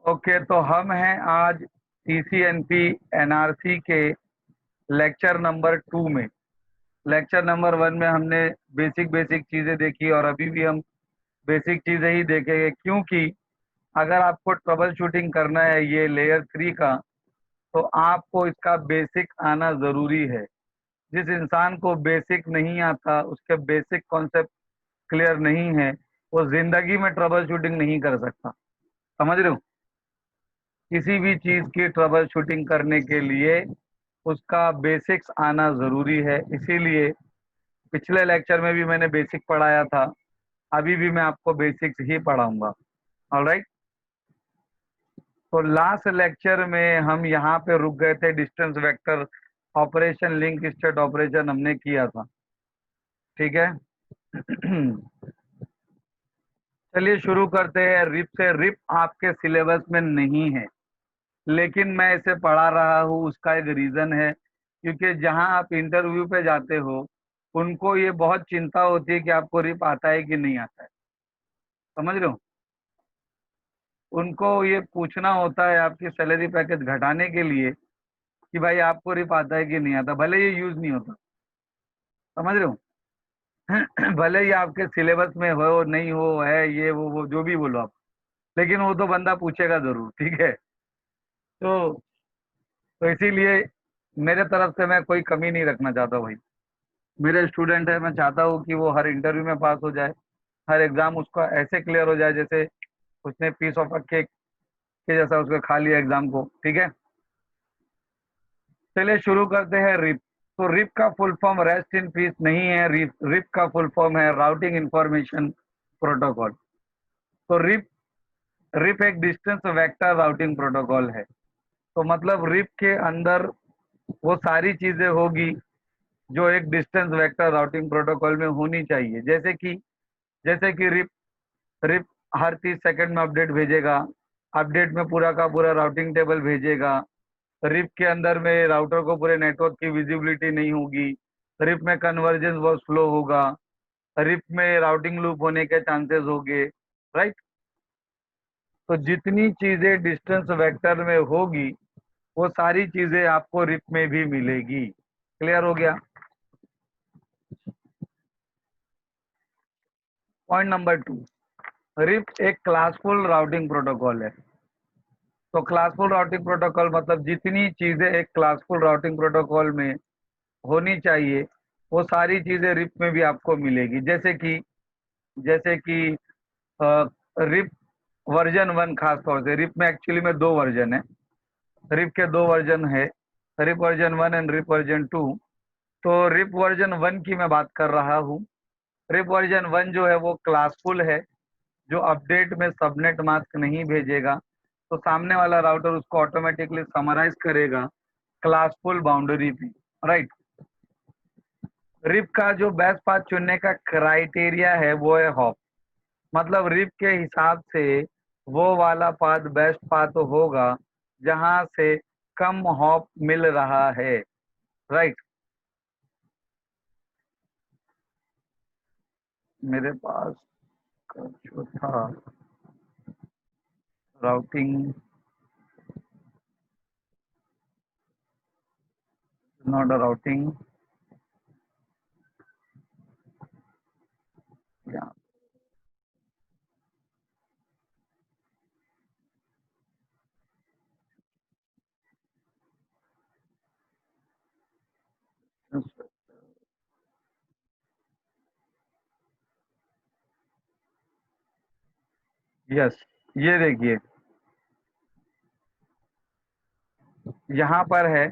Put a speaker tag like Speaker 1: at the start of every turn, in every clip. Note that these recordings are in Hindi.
Speaker 1: ओके, तो हम हैं आज सीसीएनपी एनआरसी के लेक्चर नंबर 2 में। लेक्चर नंबर 1 में हमने बेसिक बेसिक चीज़ें देखी और अभी भी हम बेसिक चीज़ें ही देखेंगे, क्योंकि अगर आपको ट्रबल शूटिंग करना है ये लेयर 3 का, तो आपको इसका बेसिक आना ज़रूरी है। जिस इंसान को बेसिक नहीं आता, उसके बेसिक कॉन्सेप्ट क्लियर नहीं है, वो जिंदगी में ट्रबल शूटिंग नहीं कर सकता। समझ रहे हो? किसी भी चीज़ की ट्रबल शूटिंग करने के लिए उसका बेसिक्स आना ज़रूरी है। इसीलिए पिछले लेक्चर में भी मैंने बेसिक पढ़ाया था, अभी भी मैं आपको बेसिक्स ही पढ़ाऊंगा। ऑलराइट, तो लास्ट लेक्चर में हम यहाँ पे रुक गए थे। Distance vector operation, link state operation हमने किया था, ठीक है। चलिए शुरू करते हैं रिप से। रिप आपके सिलेबस में नहीं है, लेकिन मैं इसे पढ़ा रहा हूँ, उसका एक रीज़न है। क्योंकि जहाँ आप इंटरव्यू पे जाते हो, उनको ये बहुत चिंता होती है कि आपको रिप आता है कि नहीं आता है। समझ रहे हो? उनको ये पूछना होता है आपकी सैलरी पैकेज घटाने के लिए कि भाई आपको रिप आता है कि नहीं आता, भले ये यूज नहीं होता। समझ रहे हो? भले ही आपके सिलेबस में हो नहीं हो, है ये वो जो भी बोलो आप, लेकिन वो तो बंदा पूछेगा जरूर, ठीक है। तो इसीलिए मेरे तरफ से मैं कोई कमी नहीं रखना चाहता भाई। मेरे स्टूडेंट है, मैं चाहता हूँ कि वो हर इंटरव्यू में पास हो जाए, हर एग्जाम उसका ऐसे क्लियर हो जाए जैसे उसने पीस ऑफ केक के जैसा उसको खा लिया एग्जाम को, ठीक है। चलिए शुरू करते हैं रिप। तो रिप का full form rest in peace नहीं है। रिप का फुल फॉर्म है राउटिंग इंफॉर्मेशन प्रोटोकॉल। तो रिप एक डिस्टेंस वेक्टर राउटिंग प्रोटोकॉल है। तो मतलब रिप के अंदर वो सारी चीजें होगी जो एक डिस्टेंस वेक्टर राउटिंग प्रोटोकॉल में होनी चाहिए। जैसे कि रिप रिप हर 30 सेकंड में अपडेट भेजेगा। अपडेट में पूरा का पूरा राउटिंग टेबल भेजेगा। रिप के अंदर में राउटर को पूरे नेटवर्क की विजिबिलिटी नहीं होगी। रिप में कन्वर्जेंस बहुत स्लो होगा। रिप में राउटिंग लूप होने के चांसेस होंगे, राइट। तो जितनी चीजें डिस्टेंस वेक्टर में होगी, वो सारी चीजें आपको रिप में भी मिलेगी। क्लियर हो गया? पॉइंट नंबर 2, रिप एक क्लासफुल राउटिंग प्रोटोकॉल है। तो क्लासफुल राउटिंग प्रोटोकॉल मतलब जितनी चीजें एक क्लासफुल राउटिंग प्रोटोकॉल में होनी चाहिए, वो सारी चीजें रिप में भी आपको मिलेगी। जैसे कि रिप वर्जन 1, खास तौर से रिप में एक्चुअली में 2 वर्जन है। रिप के 2 वर्जन है, रिप वर्जन 1 एंड रिप वर्जन 2। तो रिप वर्जन 1 की मैं बात कर रहा हूँ। रिप वर्जन 1 जो है वो क्लासफुल है, जो अपडेट में सबनेट मास्क नहीं भेजेगा, तो सामने वाला राउटर उसको ऑटोमेटिकली समराइज करेगा क्लासफुल बाउंड्री पे, राइट। रिप का जो बेस्ट पाथ चुनने का क्राइटेरिया है वो है हॉप। मतलब रिप के हिसाब से वो वाला पाथ बेस्ट पाथ होगा जहां से कम हॉप मिल रहा है, राइट। मेरे पास जो था routing, not a routing, yes, ये देखिए यहाँ पर है।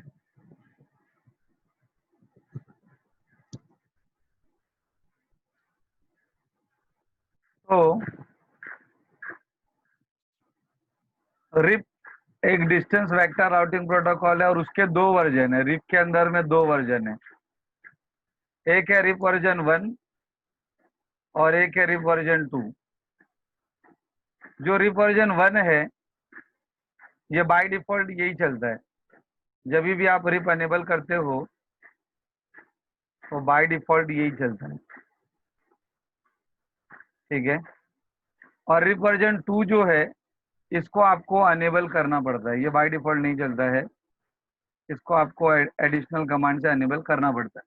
Speaker 1: तो रिप एक डिस्टेंस वेक्टर राउटिंग प्रोटोकॉल है और उसके 2 वर्जन है। रिप के अंदर में 2 वर्जन है, एक है रिप वर्जन 1 और एक है रिप वर्जन 2। जो रिप वर्जन 1 है, ये बाय डिफॉल्ट यही चलता है। जब भी आप रिप अनेबल करते हो तो बाय डिफॉल्ट यही चलता है, ठीक है। और रिप वर्जन 2 जो है, इसको आपको अनेबल करना पड़ता है, ये बाय डिफॉल्ट नहीं चलता है, इसको आपको एडिशनल कमांड से अनेबल करना पड़ता है।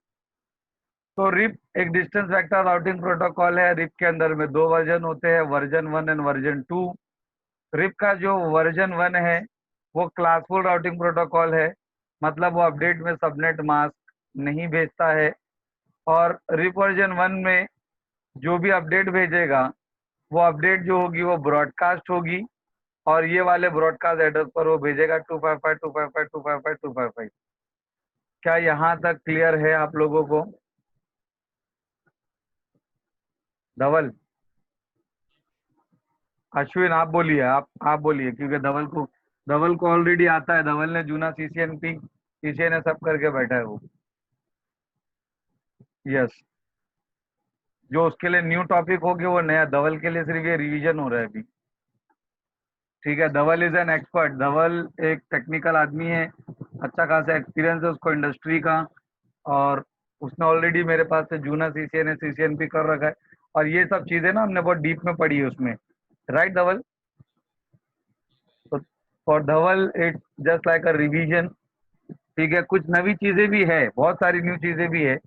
Speaker 1: तो रिप एक डिस्टेंस वेक्टर राउटिंग प्रोटोकॉल है। रिप के अंदर में दो वर्जन होते हैं, वर्जन 1 एंड वर्जन 2। रिप का जो वर्जन 1 है वो क्लासफुल राउटिंग प्रोटोकॉल है, मतलब वो अपडेट में सबनेट मास्क नहीं भेजता है। और रिप वर्जन 1 में जो भी अपडेट भेजेगा वो अपडेट जो होगी वो ब्रॉडकास्ट होगी, और ये वाले ब्रॉडकास्ट एड्रेस पर वो भेजेगा 255 क्या यहाँ तक क्लियर है आप लोगों को? धवल, अश्विन आप बोलिए, आप बोलिए, क्योंकि धवल को ऑलरेडी आता है। धवल ने जूना सीसीएन सब करके बैठा है वो। यस, जो उसके लिए न्यू टॉपिक हो गया वो नया, धवल के लिए सिर्फ ये रिवीजन हो रहा है अभी। ठीक है, धवल इज एन एक्सपर्ट। धवल एक टेक्निकल आदमी है, अच्छा खासा एक्सपीरियंस है उसको इंडस्ट्री का, और उसने ऑलरेडी मेरे पास से जूना सीसीएनपी कर रखा है। और ये सब चीजें ना हमने बहुत डीप में पढ़ी है उसमें, राइट धवल? तो for Dhaval it just like a revision. ठीक है, कुछ नई चीजें भी है, बहुत सारी न्यू चीजें भी है,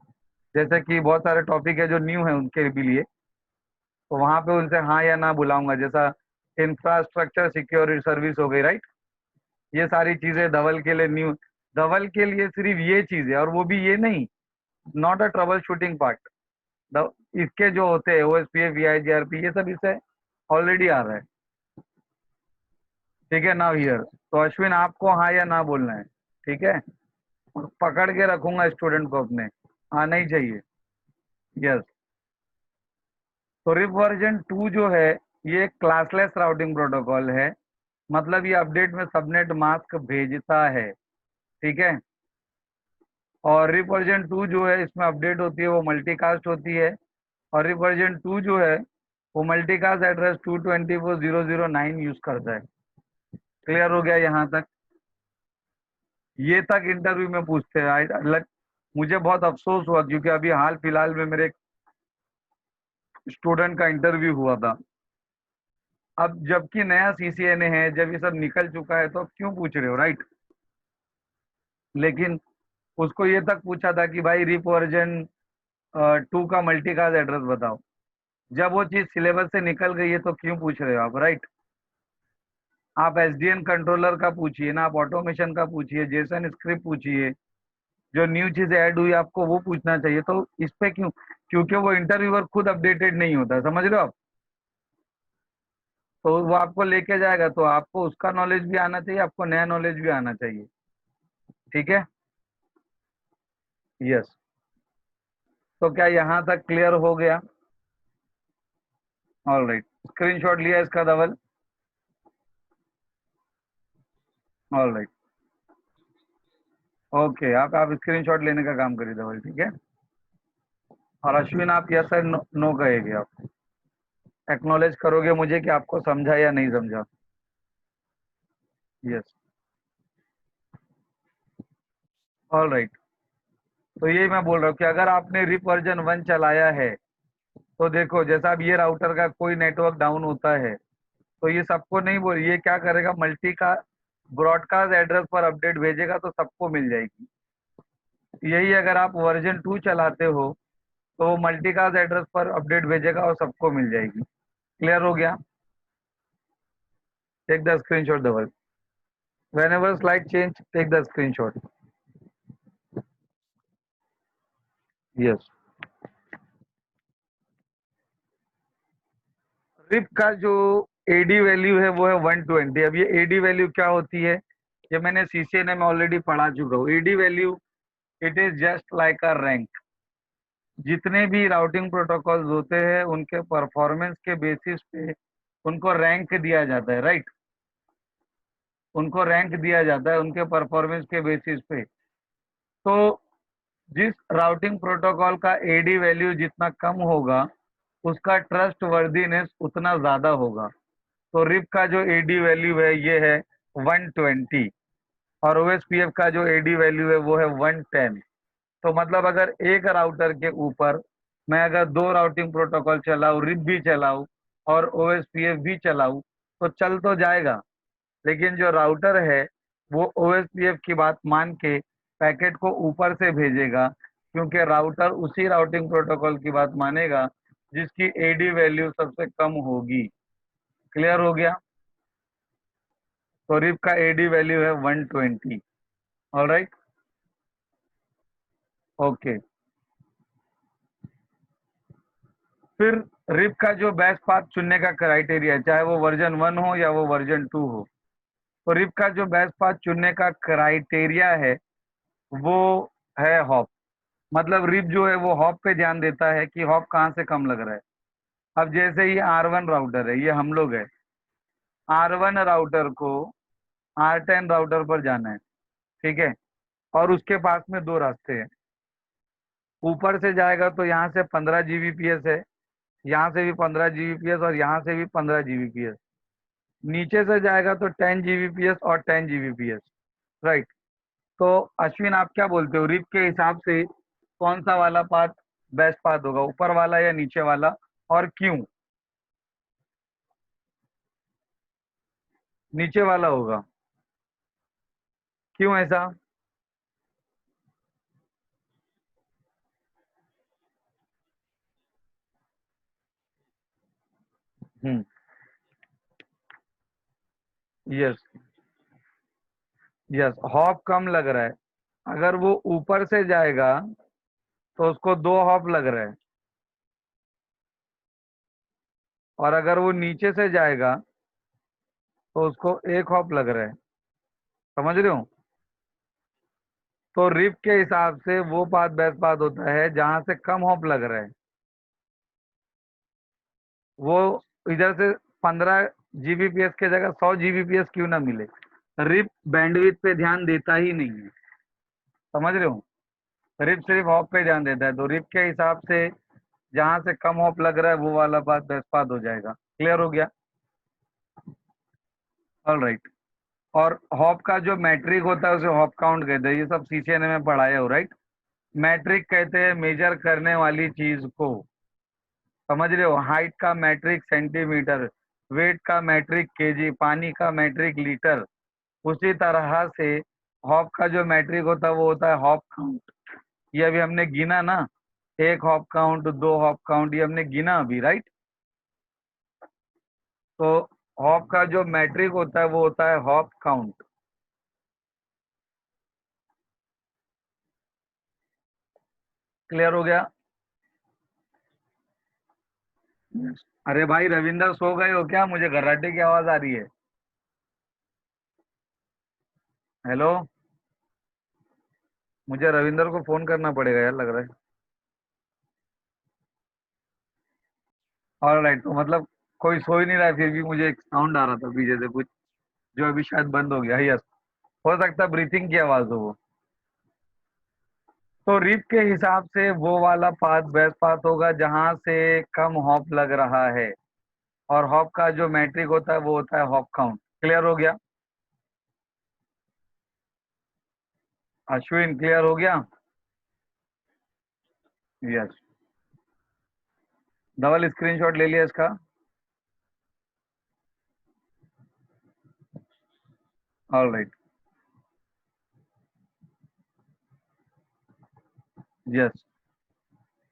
Speaker 1: जैसे कि बहुत सारे टॉपिक है जो न्यू है उनके भी लिए, तो वहां पे उनसे हाँ या ना बुलाऊंगा। जैसा इंफ्रास्ट्रक्चर सिक्योरिटी सर्विस हो गई, राइट? ये सारी चीजें धवल के लिए न्यू, धवल के लिए सिर्फ ये चीज है, और वो भी ये नहीं, not a trouble shooting part. इसके जो होते हैं ओएसपीएफ वीआईजीआरपी ये सब इससे ऑलरेडी आ रहा है। ठीक है, नाउ हियर तो अश्विन आपको हाँ या ना बोलना है, ठीक है? पकड़ के रखूंगा स्टूडेंट को अपने, आना ही चाहिए। यस, तो रिप वर्जन 2 जो है ये क्लासलेस राउटिंग प्रोटोकॉल है, मतलब ये अपडेट में सबनेट मास्क भेजता है। ठीक है, और रिप वर्जन 2 जो है इसमें अपडेट होती है वो मल्टीकास्ट होती है, और रिप वर्जन 2 जो है वो मल्टीकास्ट एड्रेस 224.0.0.9 यूज करता है। क्लियर हो गया यहाँ तक? ये तक इंटरव्यू में पूछते हैं। मुझे बहुत अफसोस हुआ क्योंकि अभी हाल फिलहाल में मेरे स्टूडेंट का इंटरव्यू हुआ था। अब जबकि नया सीसीएनए है, जब ये सब निकल चुका है, तो अब क्यों पूछ रहे हो, राइट? लेकिन उसको ये तक पूछा था कि भाई रिप वर्जन 2 का मल्टीकास्ट एड्रेस बताओ। जब वो चीज सिलेबस से निकल गई है तो क्यों पूछ रहे हो आप, राइट? आप एसडीएन कंट्रोलर का पूछिए ना, आप ऑटोमेशन का पूछिए, जेसन स्क्रिप्ट पूछिए, जो न्यू चीजें ऐड हुई आपको वो पूछना चाहिए। तो इस पे क्यों? क्योंकि वो इंटरव्यूअर खुद अपडेटेड नहीं होता, समझ रहे हो आप? तो वो आपको लेके जाएगा, तो आपको उसका नॉलेज भी आना चाहिए, आपको नया नॉलेज भी आना चाहिए। ठीक है, यस। तो क्या यहाँ तक क्लियर हो गया? ऑल राइट, स्क्रीनशॉट लिया इसका धवल? ऑल राइट, ओके, आप स्क्रीनशॉट लेने का काम करिए धवल, ठीक है? और अश्विन आप यस सर नो कहेंगे, आप एक्नॉलेज करोगे मुझे कि आपको समझा या नहीं समझा। Yes, all right. तो ये मैं बोल रहा हूँ कि अगर आपने रिप वर्जन 1 चलाया है तो देखो, जैसा अब ये राउटर का कोई नेटवर्क डाउन होता है तो ये सबको नहीं बोल, ये क्या करेगा, मल्टी का ब्रॉडकास्ट एड्रेस पर अपडेट भेजेगा तो सबको मिल जाएगी। यही अगर आप वर्जन 2 चलाते हो तो वो मल्टीकास्ट एड्रेस पर अपडेट भेजेगा और सबको मिल जाएगी। क्लियर हो गया? Take the screenshot Dhaval, whenever slide change take the screenshot. Yes, RIP का जो एडी वैल्यू है वो है 120। अब ये एडी वैल्यू क्या होती है, ये मैंने सीसीएनए में ऑलरेडी पढ़ा चुका हूँ। AD value it is just like a rank. जितने भी राउटिंग प्रोटोकॉल्स होते हैं उनके परफॉर्मेंस के बेसिस पे उनको रैंक दिया जाता है, राइट? उनको रैंक दिया जाता है उनके परफॉर्मेंस के बेसिस पे। तो जिस राउटिंग प्रोटोकॉल का एडी वैल्यू जितना कम होगा उसका ट्रस्ट वर्दीनेस उतना ज्यादा होगा। तो रिप का जो एडी वैल्यू है ये है 120, और ओएसपीएफ का जो एडी वैल्यू है वो है 110। तो मतलब अगर एक राउटर के ऊपर मैं अगर दो राउटिंग प्रोटोकॉल चलाऊं, रिप भी चलाऊं और ओएसपीएफ भी चलाऊं, तो चल तो जाएगा, लेकिन जो राउटर है वो OSPF की बात मान के पैकेट को ऊपर से भेजेगा, क्योंकि राउटर उसी राउटिंग प्रोटोकॉल की बात मानेगा जिसकी AD वैल्यू सबसे कम होगी। क्लियर हो गया? तो रिप का AD वैल्यू है 120। Alright, okay. फिर रिप का जो बेस्ट पाथ चुनने का क्राइटेरिया है, चाहे वो वर्जन 1 हो या वो वर्जन 2 हो, तो रिप का जो बेस्ट पाथ चुनने का क्राइटेरिया है वो है हॉप। मतलब रिप जो है वो हॉप पे ध्यान देता है कि हॉप कहाँ से कम लग रहा है। अब जैसे ये R1 राउटर है, ये हम लोग है, R1 राउटर को R10 राउटर पर जाना है, ठीक है। और उसके पास में दो रास्ते हैं। ऊपर से जाएगा तो यहाँ से 15 Gbps है, यहाँ से भी 15 Gbps और यहाँ से भी 15 Gbps। नीचे से जाएगा तो 10 Gbps और 10 Gbps। राइट। तो अश्विन, आप क्या बोलते हो, रिप के हिसाब से कौन सा वाला पाथ बेस्ट पाथ होगा, ऊपर वाला या नीचे वाला, और क्यों? नीचे वाला होगा, क्यों ऐसा? हम्म। यस, यस, हॉप कम लग रहा है। अगर वो ऊपर से जाएगा तो उसको 2 हॉप लग रहा है, और अगर वो नीचे से जाएगा तो उसको 1 हॉप लग रहा है। समझ रहे हो? तो रिप के हिसाब से वो पाथ बेस्ट पाथ होता है जहां से कम हॉप लग रहा है। वो इधर से 15 Gbps की जगह 100 Gbps क्यों ना मिले, रिप बैंडविड्थ पे ध्यान देता ही नहीं है। समझ रहे हो? रिप सिर्फ हॉप पे ध्यान देता है, तो रिप के हिसाब से जहां से कम हॉप लग रहा है वो वाला पाथ बेस्ट पाथ हो जाएगा। क्लियर हो गया? All right. और हॉप का जो मैट्रिक होता है उसे हॉप काउंट कहते हैं, ये सब CCNA में पढ़ाया हो, राइट। मैट्रिक कहते हैं मेजर करने वाली चीज को। समझ रहे हो? हाइट का मैट्रिक सेंटीमीटर, वेट का मैट्रिक केजी, पानी का मैट्रिक लीटर। उसी तरह से हॉप का जो मैट्रिक होता है वो होता है हॉप काउंट। ये अभी हमने गिना ना, 1 हॉप काउंट, 2 हॉप काउंट, ये हमने गिना अभी, राइट। तो हॉप का जो मैट्रिक होता है वो होता है हॉप काउंट। क्लियर हो गया? अरे भाई रविंदर, सो गए हो क्या? मुझे घर्राटे की आवाज आ रही है। हेलो, मुझे रविंदर को फोन करना पड़ेगा यार, लग रहा है। ऑल राइट, तो मतलब कोई सो ही नहीं रहा है, फिर भी मुझे एक साउंड आ रहा था पीछे से कुछ, जो अभी शायद बंद हो गया। यस, हो सकता है ब्रीथिंग की आवाज हो वो। तो रिप के हिसाब से वो वाला पाथ बेस्ट पाथ होगा जहां से कम हॉप लग रहा है, और हॉप का जो मैट्रिक होता है वो होता है हॉप काउंट। क्लियर हो गया? अश्विन, क्लियर हो गया? यस। डबल स्क्रीनशॉट ले लिया इसका? All right. यस।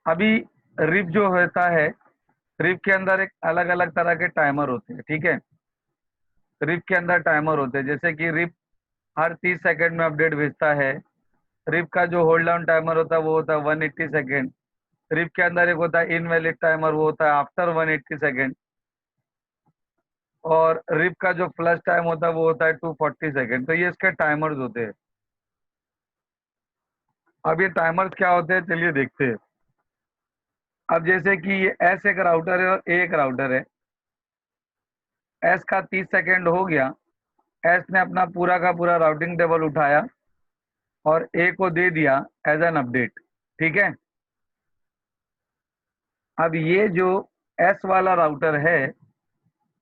Speaker 1: अभी रिप जो होता है, रिप के अंदर एक अलग अलग तरह के टाइमर होते हैं, ठीक है। रिप के अंदर टाइमर होते हैं, जैसे कि रिप हर 30 सेकंड में अपडेट भेजता है। रिप का जो होल्ड डाउन टाइमर होता है वो होता है 180 सेकेंड। रिप के अंदर एक होता है इनवैलिड टाइमर, वो होता है आफ्टर 180 सेकेंड। और रिप का जो फ्लश टाइम होता है वो होता है 240 सेकेंड। तो ये इसके टाइमर्स होते हैं। अब ये टाइमर्स क्या होते हैं, चलिए देखते हैं। अब जैसे कि ये एस एक राउटर है और ए एक राउटर है। एस का 30 सेकेंड हो गया, एस ने अपना पूरा का पूरा राउटिंग टेबल उठाया और ए को दे दिया एज एन अपडेट, ठीक है। अब ये जो एस वाला राउटर है,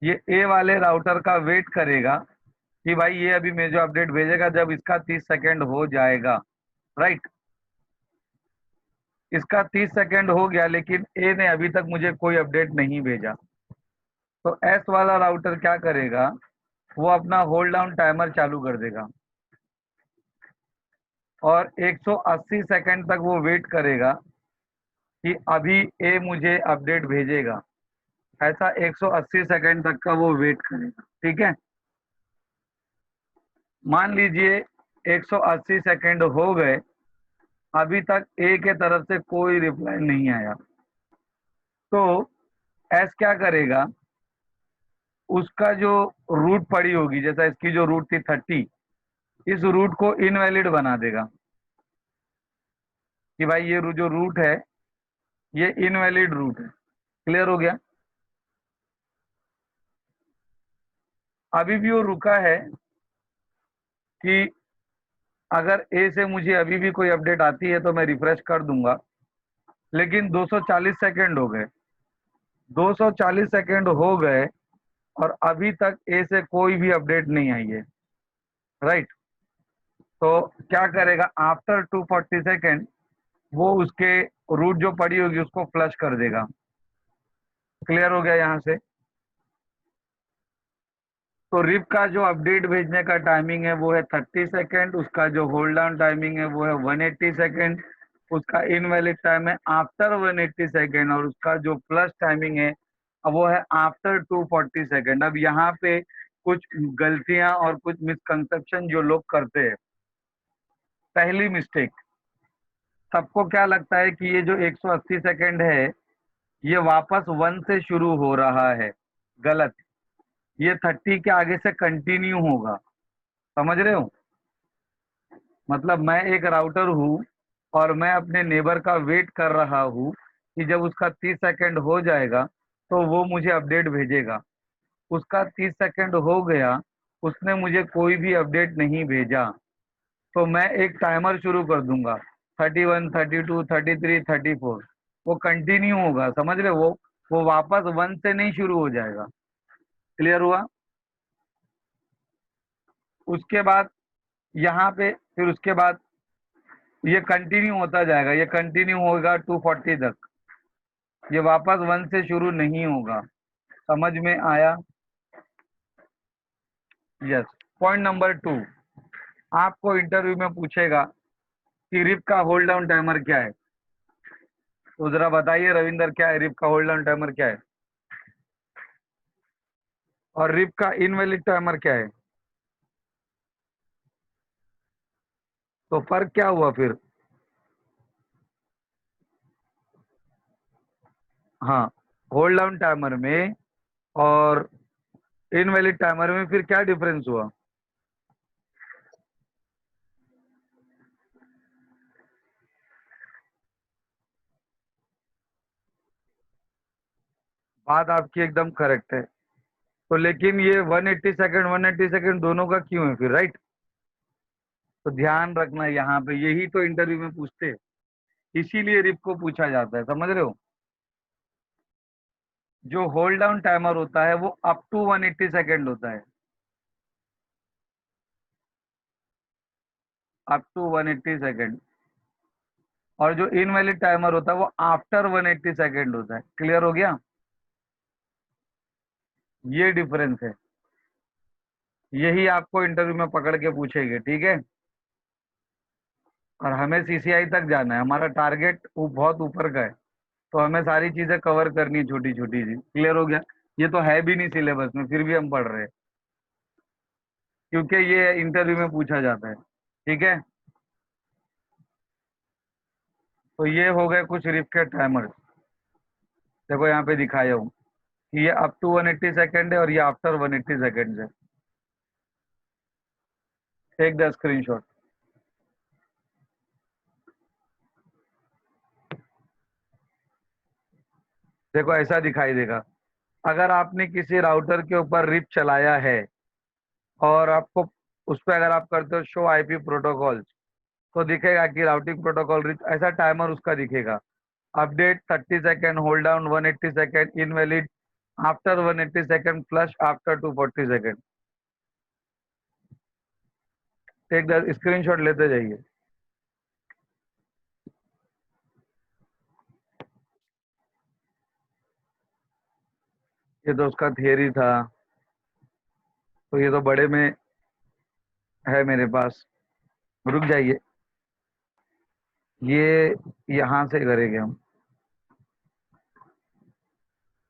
Speaker 1: ये ए वाले राउटर का वेट करेगा कि भाई ये अभी मैं जो अपडेट भेजेगा जब इसका 30 सेकेंड हो जाएगा, राइट। इसका 30 सेकेंड हो गया लेकिन ए ने अभी तक मुझे कोई अपडेट नहीं भेजा। तो एस वाला राउटर क्या करेगा, वो अपना होल्ड डाउन टाइमर चालू कर देगा और 180 सेकंड तक वो वेट करेगा कि अभी ए मुझे अपडेट भेजेगा। ऐसा 180 सेकंड तक का वो वेट करेगा। ठीक है, मान लीजिए 180 सेकंड हो गए, अभी तक ए के तरफ से कोई रिप्लाई नहीं आया, तो एस क्या करेगा, उसका जो रूट पड़ी होगी, जैसा इसकी जो रूट थी 30, इस रूट को इनवैलिड बना देगा कि भाई ये जो रूट है ये इनवैलिड रूट है। क्लियर हो गया? अभी भी वो रुका है कि अगर ए से मुझे अभी भी कोई अपडेट आती है तो मैं रिफ्रेश कर दूंगा, लेकिन 240 सेकंड हो गए, 240 सेकंड हो गए और अभी तक ए से कोई भी अपडेट नहीं आई है। राइट, तो क्या करेगा, आफ्टर 240 सेकंड वो उसके रूट जो पड़ी होगी उसको फ्लश कर देगा। क्लियर हो गया यहाँ से? तो रिप का जो अपडेट भेजने का टाइमिंग है वो है 30 सेकेंड, उसका जो होल्ड डाउन टाइमिंग है वो है 180 सेकेंड, उसका इनवैलिड टाइम है आफ्टर 180 सेकेंड, और उसका जो प्लस टाइमिंग है अब वो है आफ्टर 240 सेकेंड। अब यहाँ पे कुछ गलतियां और कुछ मिसकंसेप्शन जो लोग करते हैं। पहली मिस्टेक, सबको क्या लगता है कि ये जो 180 सेकेंड है ये वापस 1 से शुरू हो रहा है। गलत, ये 30 के आगे से कंटिन्यू होगा। समझ रहे हो? मतलब मैं एक राउटर हूँ और मैं अपने नेबर का वेट कर रहा हूँ कि जब उसका 30 सेकंड हो जाएगा तो वो मुझे अपडेट भेजेगा। उसका 30 सेकंड हो गया, उसने मुझे कोई भी अपडेट नहीं भेजा, तो मैं एक टाइमर शुरू कर दूंगा, 31, 32, 33, 34। वो कंटिन्यू होगा। समझ रहे हो? वो वापस 1 से नहीं शुरू हो जाएगा। क्लियर हुआ? उसके बाद यहाँ पे फिर उसके बाद ये कंटिन्यू होता जाएगा, ये कंटिन्यू होगा 240 तक, ये वापस 1 से शुरू नहीं होगा। समझ में आया? यस। पॉइंट नंबर 2, आपको इंटरव्यू में पूछेगा कि रिप का होल्ड डाउन टाइमर क्या है। तो जरा बताइए रविंदर, क्या है रिप का होल्ड डाउन टाइमर, क्या है? और रिप का इनवैलिड टाइमर क्या है? तो फर्क क्या हुआ फिर? हाँ, होल्ड डाउन टाइमर में और इनवैलिड टाइमर में फिर क्या डिफरेंस हुआ? बात आपकी एकदम करेक्ट है। तो लेकिन ये 180 सेकंड 180 सेकंड दोनों का क्यों है फिर? राइट, तो ध्यान रखना यहाँ पे, यही तो इंटरव्यू में पूछते हैं, इसीलिए रिप को पूछा जाता है। समझ रहे हो? जो होल्ड डाउन टाइमर होता है वो अप टू 180 सेकंड होता है, अप टू 180 सेकंड। और जो इनवैलिड टाइमर होता है वो आफ्टर 180 सेकंड होता है। क्लियर हो गया? ये डिफरेंस है, यही आपको इंटरव्यू में पकड़ के पूछेंगे। ठीक है, और हमें सीसीआई तक जाना है, हमारा टारगेट वो बहुत ऊपर का है, तो हमें सारी चीजें कवर करनी है, छोटी छोटी सी। क्लियर हो गया? ये तो है भी नहीं सिलेबस में, फिर भी हम पढ़ रहे हैं क्योंकि ये इंटरव्यू में पूछा जाता है। ठीक है, तो ये हो गए कुछ रिप के टाइमर। देखो यहाँ पे दिखाया हूँ कि ये अप टू 180 सेकंड है और ये आफ्टर 180 सेकंड है। Take the screenshot. देखो ऐसा दिखाई देगा, अगर आपने किसी राउटर के ऊपर रिप चलाया है और आपको उस पर अगर आप करते हो शो आईपी प्रोटोकॉल, तो दिखेगा कि राउटिंग प्रोटोकॉल रिप, ऐसा टाइमर उसका दिखेगा। Update 30 second, hold down 180 second, invalid after 180 second, flush after 240 second. Take the screenshot, लेते जाइए। ये तो उसका थियरी था। तो ये तो बड़े में है मेरे पास। रुक जाइए, ये यहाँ से करेंगे हम।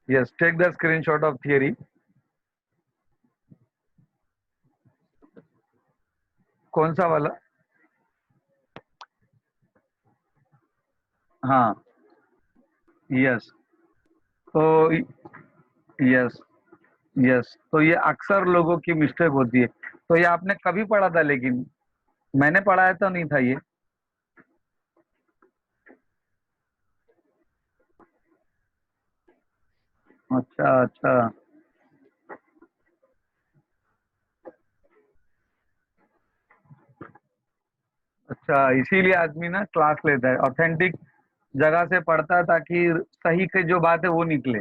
Speaker 1: Yes, take the screenshot of theory. कौन सा वाला? हाँ। यस। तो यस, यस, तो ये अक्सर लोगों की मिस्टेक होती है। तो ये आपने कभी पढ़ा था? लेकिन मैंने पढ़ाया तो नहीं था ये। अच्छा, अच्छा। अच्छा, इसीलिए आदमी ना क्लास लेता है, ऑथेंटिक जगह से पढ़ता है, ताकि सही के जो बात है वो निकले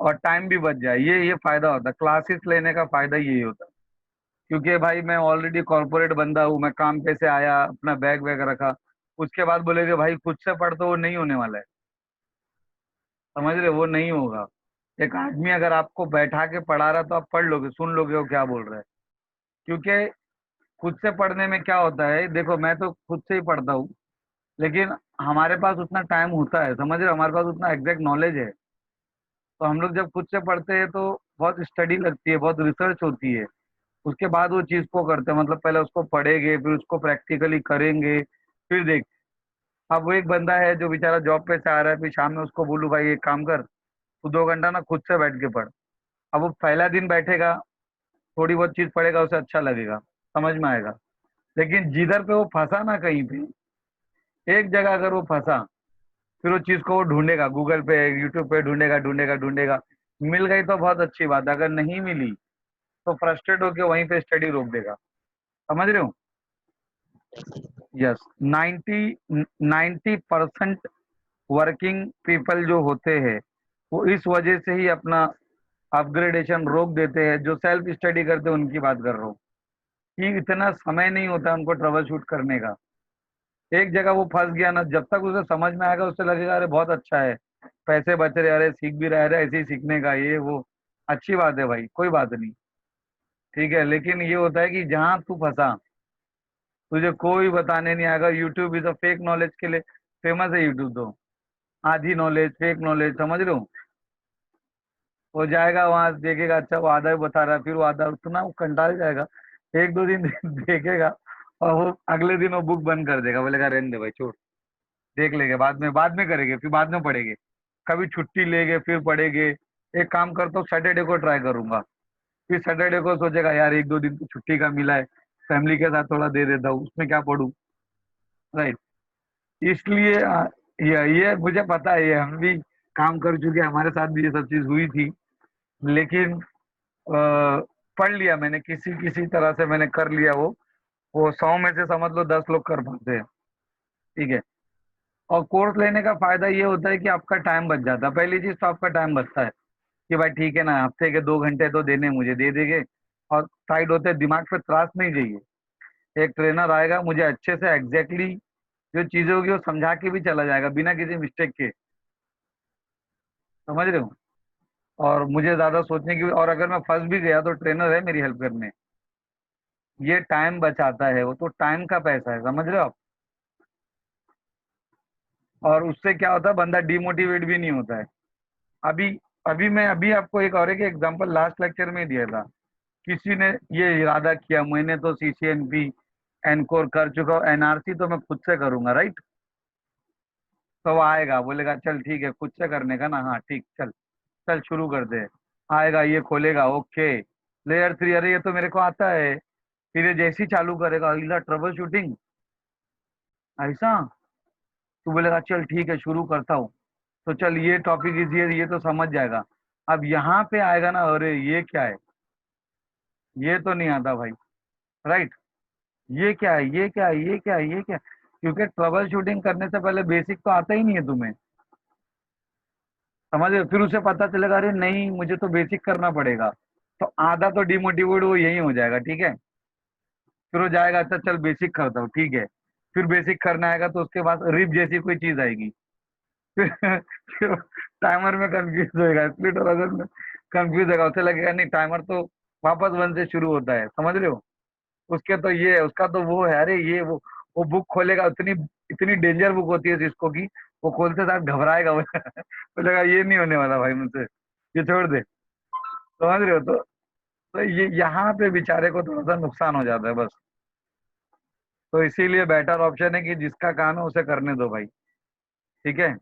Speaker 1: और टाइम भी बच जाए। ये फायदा होता है क्लासेस लेने का, फायदा यही होता है। क्योंकि भाई मैं ऑलरेडी कॉर्पोरेट बंदा हूँ, मैं काम पे से आया, अपना बैग वैग रखा, उसके बाद बोलेगे भाई खुद से पढ़, तो वो नहीं होने वाला है। समझ रहे? वो नहीं होगा। एक आदमी अगर आपको बैठा के पढ़ा रहा, तो आप पढ़ लोगे, सुन लोगे वो क्या बोल रहा है। क्योंकि खुद से पढ़ने में क्या होता है, देखो मैं तो खुद से ही पढ़ता हूँ, लेकिन हमारे पास उतना टाइम होता है, समझ रहे हो, हमारे पास उतना एग्जैक्ट नॉलेज है। तो हम लोग जब खुद से पढ़ते हैं तो बहुत स्टडी लगती है, बहुत रिसर्च होती है, उसके बाद वो चीज़ को करते हैं। मतलब पहले उसको पढ़ेंगे, फिर उसको प्रैक्टिकली करेंगे, फिर देख। अब वो एक बंदा है जो बेचारा जॉब पे से आ रहा है, फिर शाम में उसको बोलूँ भाई एक काम कर, तू 2 घंटा ना खुद से बैठ के पढ़। अब वो पहला दिन बैठेगा, थोड़ी बहुत चीज़ पढ़ेगा, उसे अच्छा लगेगा, समझ में आएगा। लेकिन जिधर पे वो फंसा ना कहीं पे, एक जगह अगर वो फंसा, फिर वो चीज़ को वो ढूंढेगा, गूगल पे यूट्यूब पे ढूंढेगा, ढूंढेगा, ढूंढेगा। मिल गई तो बहुत अच्छी बात है, अगर नहीं मिली तो फ्रस्ट्रेट होके वहीं पे स्टडी रोक देगा। समझ रहे हो? यस। 90% वर्किंग पीपल जो होते हैं, वो इस वजह से ही अपना अपग्रेडेशन रोक देते हैं। जो सेल्फ स्टडी करते हैं उनकी बात कर रहा हूँ, कि इतना समय नहीं होता उनको ट्रबल शूट करने का। एक जगह वो फंस गया ना, जब तक उसे समझ में आएगा, उससे लगेगा अरे बहुत अच्छा है, पैसे बच रहे, अरे सीख भी रहा है, अरे ऐसे ही सीखने का, ये वो अच्छी बात है भाई, कोई बात नहीं। ठीक है, लेकिन ये होता है कि जहां तू फंसा, तुझे कोई बताने नहीं आएगा। यूट्यूब भी तो फेक नॉलेज के लिए फेमस है। यूट्यूब तो आधी नॉलेज, फेक नॉलेज, समझ रहे हो। वो जाएगा वहां देखेगा, अच्छा वो आधा ही बता रहा है, फिर वो आधा, उतना वो कंटाल जाएगा। एक दो दिन देखेगा, और वो अगले दिन वो बुक बंद कर देगा, बोलेगा रहने दे भाई, छोड़, देख लेंगे बाद में करेंगे, फिर बाद में पढ़ेंगे। कभी छुट्टी लेंगे फिर पढ़ेंगे। एक काम करता हूँ, सैटरडे को ट्राई करूंगा। फिर सैटरडे को सोचेगा यार एक दो दिन तो छुट्टी का मिला है, फैमिली के साथ थोड़ा दे देता हूँ, उसमें क्या पढ़ूं। राइट। इसलिए ये मुझे पता है, ये हम भी काम कर चुके हैं, हमारे साथ भी ये सब चीज हुई थी। लेकिन पढ़ लिया मैंने, किसी किसी तरह से मैंने कर लिया वो 100 में से समझ लो 10 लोग कर पाते हैं। ठीक है। और कोर्स लेने का फायदा ये होता है कि आपका टाइम बच जाता है। पहली चीज तो आपका टाइम बचता है, कि भाई ठीक है ना, हफ्ते के 2 घंटे तो देने, मुझे दे देंगे। और साइड होते दिमाग पे त्रास नहीं चाहिए। एक ट्रेनर आएगा, मुझे अच्छे से एग्जैक्टली जो चीजें होगी वो समझा के भी चला जाएगा, बिना किसी मिस्टेक के। समझ रहे हो? और मुझे ज्यादा सोचने की, और अगर मैं फंस भी गया तो ट्रेनर है मेरी हेल्प करने। ये टाइम बचाता है, वो तो टाइम का पैसा है, समझ रहे हो आप। और उससे क्या होता है, बंदा डिमोटिवेट भी नहीं होता है। अभी अभी आपको एक और एक एग्जांपल लास्ट लेक्चर में दिया था। किसी ने ये इरादा किया, मैंने तो सीसीएनपी एनकोर कर चुका हूँ, एनआरसी तो मैं खुद से करूंगा, राइट। तो वो आएगा, बोलेगा चल ठीक है, खुद से करने का ना, हाँ ठीक, चल चल शुरू कर दे। आएगा, ये खोलेगा, ओके, लेयर 3, अरे ये तो मेरे को आता है। फिर ये जैसे ही चालू करेगा, इला ट्रबल शूटिंग, ऐसा। तू बोलेगा चल ठीक है, शुरू करता हूँ। तो चल ये टॉपिक इजी है, ये तो समझ जाएगा। अब यहाँ पे आएगा ना, अरे ये क्या है, ये तो नहीं आता भाई, राइट। ये क्या है, ये क्या है, ये क्या है, ये क्या है? क्योंकि ट्रबल शूटिंग करने से पहले बेसिक तो आता ही नहीं है तुम्हें। समझ रहे हो? फिर उसे पता चलेगा अरे नहीं, मुझे तो बेसिक करना पड़ेगा। तो आधा तो डिमोटिवेट वो यही हो जाएगा, ठीक है। फिर वो जाएगा, अच्छा चल बेसिक करता हूँ, ठीक है। फिर बेसिक करना आएगा तो उसके बाद रिप जैसी कोई चीज आएगी। फिर टाइमर में कंफ्यूज होएगा, स्प्लिट होराइजन में कंफ्यूज होगा, उसे लगेगा नहीं टाइमर तो वापस वन से शुरू होता है, समझ रहे हो? उसके तो ये है, उसका तो वो है, अरे ये वो बुक खोलेगा, इतनी इतनी डेंजर बुक होती है जिसको की वो खोलते साथ घबराएगा वो बोलेगा ये नहीं होने वाला भाई मुझसे, ये छोड़ दे। समझ रहे हो? तो ये यहाँ पे बेचारे को थोड़ा सा नुकसान हो जाता है बस। तो इसीलिए बेटर ऑप्शन है कि जिसका काम है उसे करने दो भाई। ठीक है।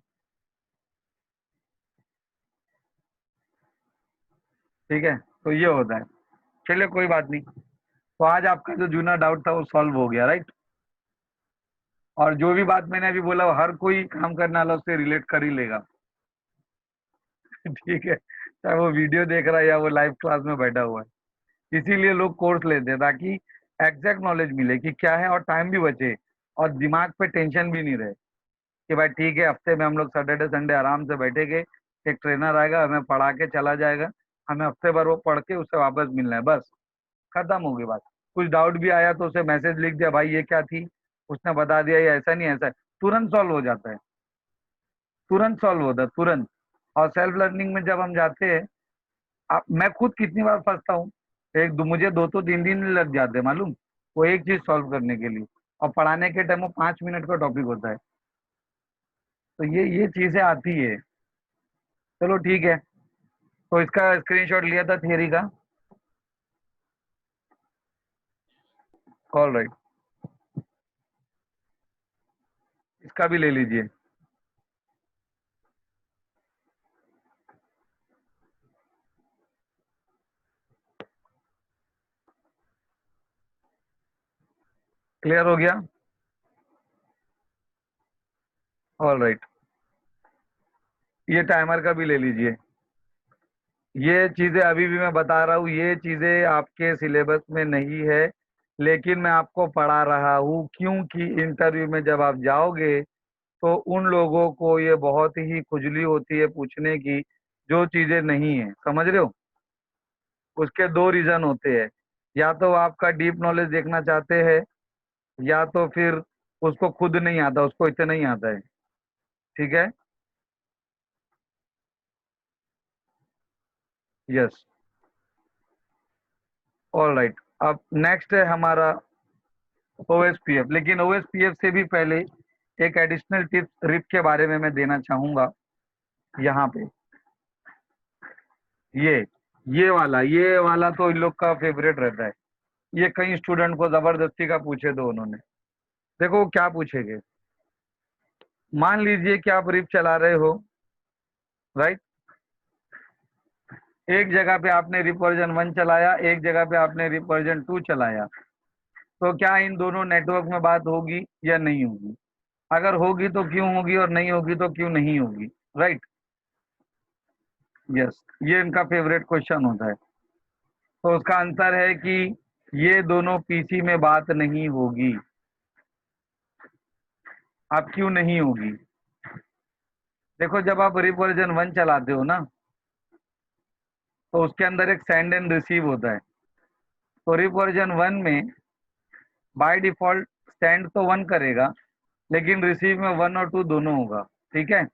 Speaker 1: ठीक है, तो ये होता है। चलिए कोई बात नहीं। तो आज आपका जो जूना डाउट था वो सॉल्व हो गया, राइट? और जो भी बात मैंने अभी बोला वो हर कोई काम करने वाला उससे रिलेट कर ही लेगा। ठीक है, चाहे वो वीडियो देख रहा है या वो लाइव क्लास में बैठा हुआ है। इसीलिए लोग कोर्स लेते हैं ताकि एग्जैक्ट नॉलेज मिले कि क्या है, और टाइम भी बचे, और दिमाग पे टेंशन भी नहीं रहे कि भाई ठीक है हफ्ते में हम लोग सैटरडे संडे आराम से बैठेंगे, एक ट्रेनर आएगा हमें पढ़ा के चला जाएगा, हमें हफ्ते भर वो पढ़ के उससे वापस मिलना है, बस खत्म हो गई बात। कुछ डाउट भी आया तो उसे मैसेज लिख दिया, भाई ये क्या थी, उसने बता दिया ये ऐसा नहीं ऐसा है, तुरंत सॉल्व हो जाता है। तुरंत सॉल्व होता है, तुरंत। और सेल्फ लर्निंग में जब हम जाते हैं, मैं खुद कितनी बार फंसता हूँ, मुझे 2 तो 3 दिन लग जाते हैं मालूम, वो एक चीज सॉल्व करने के लिए। और पढ़ाने के टाइम वो 5 मिनट का टॉपिक होता है। तो ये चीजें आती है। चलो ठीक है। तो इसका स्क्रीनशॉट लिया था थियरी का। ऑल राइट, इसका भी ले लीजिए। क्लियर हो गया? ऑल राइट, ये टाइमर का भी ले लीजिए। ये चीजें अभी भी मैं बता रहा हूँ, ये चीजें आपके सिलेबस में नहीं है, लेकिन मैं आपको पढ़ा रहा हूँ क्योंकि इंटरव्यू में जब आप जाओगे तो उन लोगों को ये बहुत ही खुजली होती है पूछने की, जो चीजें नहीं है, समझ रहे हो? उसके 2 रीजन होते हैं, या तो वो आपका डीप नॉलेज देखना चाहते हैं, या तो फिर उसको खुद नहीं आता, उसको इतना नहीं आता है। ठीक है। यस। All right. अब नेक्स्ट है हमारा ओएसपीएफ, लेकिन ओएसपीएफ से भी पहले एक एडिशनल टिप्स रिप के बारे में मैं देना चाहूंगा यहाँ पे। ये ये वाला तो इन लोग का फेवरेट रहता है। ये कई स्टूडेंट को जबरदस्ती का पूछे दो उन्होंने। देखो वो क्या पूछेंगे। मान लीजिए कि आप रिप चला रहे हो, राइट? एक जगह पे आपने रिप वर्जन 1 चलाया, एक जगह पे आपने रिप वर्जन 2 चलाया, तो क्या इन दोनों नेटवर्क में बात होगी या नहीं होगी? अगर होगी तो क्यों होगी, और नहीं होगी तो क्यों नहीं होगी? राइट। यस, ये इनका फेवरेट क्वेश्चन होता है। तो उसका आंसर है कि ये दोनों पीसी में बात नहीं होगी। अब क्यों नहीं होगी? देखो जब आप रिप वर्जन 1 चलाते हो ना, तो उसके अंदर एक सेंड एंड रिसीव होता है। तो रिप वर्जन 1 में बाय डिफॉल्ट सेंड तो 1 करेगा, लेकिन रिसीव में 1 और 2 दोनों होगा। ठीक है।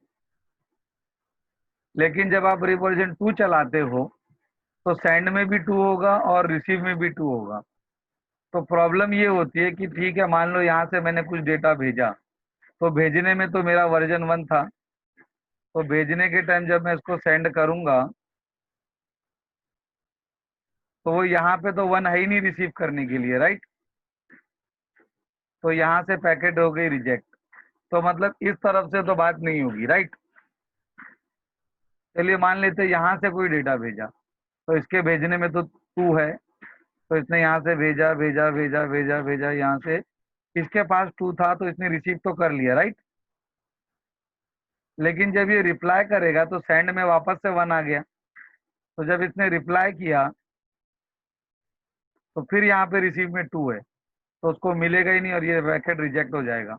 Speaker 1: लेकिन जब आप रिप वर्जन 2 चलाते हो, तो सेंड में भी 2 होगा और रिसीव में भी 2 होगा। तो प्रॉब्लम ये होती है कि ठीक है, मान लो यहाँ से मैंने कुछ डेटा भेजा, तो भेजने में तो मेरा वर्जन 1 था, तो भेजने के टाइम जब मैं इसको सेंड करूंगा, तो वो यहाँ पे तो 1 है ही नहीं रिसीव करने के लिए, राइट? तो यहाँ से पैकेट हो गई रिजेक्ट। तो मतलब इस तरफ से तो बात नहीं होगी, राइट? चलिए मान लेते हैं यहाँ से कोई डेटा भेजा, तो इसके भेजने में तो 2 है, तो इसने यहाँ से भेजा भेजा भेजा भेजा भेजा, यहाँ से इसके पास 2 था तो इसने रिसीव तो कर लिया, राइट? लेकिन जब ये रिप्लाई करेगा तो सेंड में वापस से 1 आ गया। तो जब इसने रिप्लाई किया, तो फिर यहाँ पे रिसीव में 2 है, तो उसको मिलेगा ही नहीं और ये पैकेट रिजेक्ट हो जाएगा।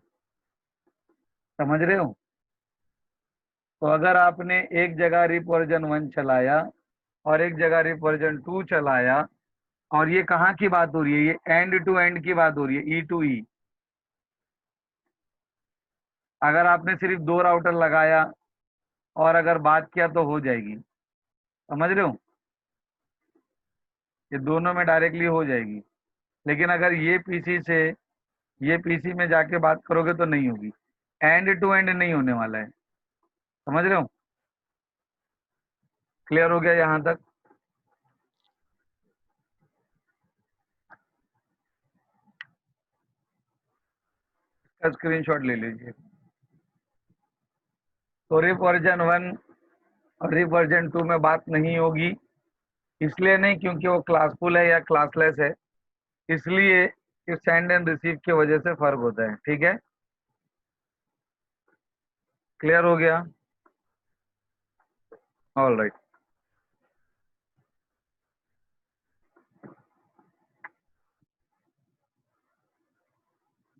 Speaker 1: समझ रहे हो? तो अगर आपने एक जगह रिप वर्जन 1 चलाया और एक जगह रिप वर्जन 2 चलाया, और ये कहाँ की बात हो रही है, ये एंड टू एंड की बात हो रही है, ई टू ई। अगर आपने सिर्फ 2 राउटर लगाया और अगर बात किया तो हो जाएगी। समझ रहे हो? ये दोनों में डायरेक्टली हो जाएगी, लेकिन अगर ये पीसी से ये पीसी में जाके बात करोगे तो नहीं होगी। एंड टू एंड नहीं होने वाला है, समझ रहे हो? क्लियर हो गया यहाँ तक? इसका स्क्रीनशॉट ले लीजिए। तो रिप वर्जन 1 और रिप वर्जन 2 में बात नहीं होगी, इसलिए नहीं क्योंकि वो क्लासफुल है या क्लासलेस है, इसलिए कि सेंड एंड रिसीव की वजह से फर्क होता है। ठीक है, क्लियर हो गया? All right.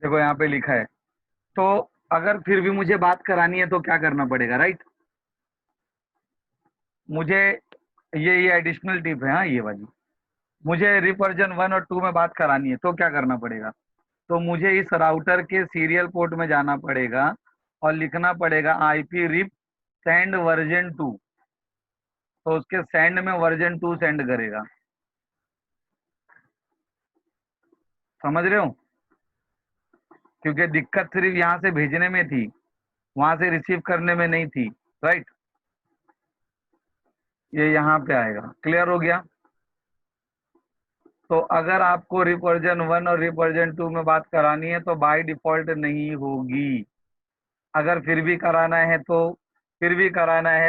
Speaker 1: देखो यहाँ पे लिखा है, तो अगर फिर भी मुझे बात करानी है तो क्या करना पड़ेगा, राइट? मुझे ये एडिशनल टिप है, हाँ ये वाली। मुझे रिप वर्जन 1 और 2 में बात करानी है तो क्या करना पड़ेगा? तो मुझे इस राउटर के सीरियल पोर्ट में जाना पड़ेगा और लिखना पड़ेगा आईपी रिप सेंड वर्जन 2। तो उसके सेंड में वर्जन 2 सेंड करेगा, समझ रहे हो? क्योंकि दिक्कत सिर्फ यहाँ से भेजने में थी, वहां से रिसीव करने में नहीं थी, राइट? ये यहाँ पे आएगा। क्लियर हो गया? तो अगर आपको रिप वर्जन 1 और रिप वर्जन 2 में बात करानी है तो बाय डिफॉल्ट नहीं होगी। अगर फिर भी कराना है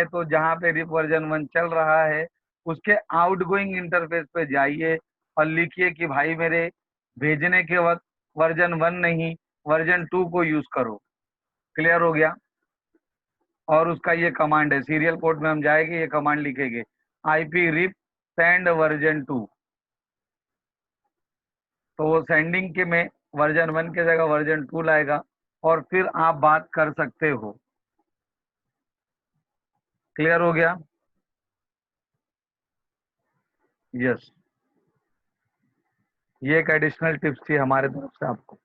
Speaker 1: तो जहाँ पे रिप वर्जन 1 चल रहा है उसके आउटगोइंग इंटरफेस पे जाइए और लिखिए कि भाई मेरे भेजने के वक्त वर्जन 1 नहीं, वर्जन 2 को यूज करो। क्लियर हो गया? और उसका ये कमांड है, सीरियल पोर्ट में हम जाएंगे, ये कमांड लिखेंगे आईपी रिप सेंड वर्जन 2। तो वो सेंडिंग के में वर्जन 1 की जगह वर्जन 2 लाएगा और फिर आप बात कर सकते हो। क्लियर हो गया? यस, ये एक एडिशनल टिप्स थी हमारे तरफ से आपको।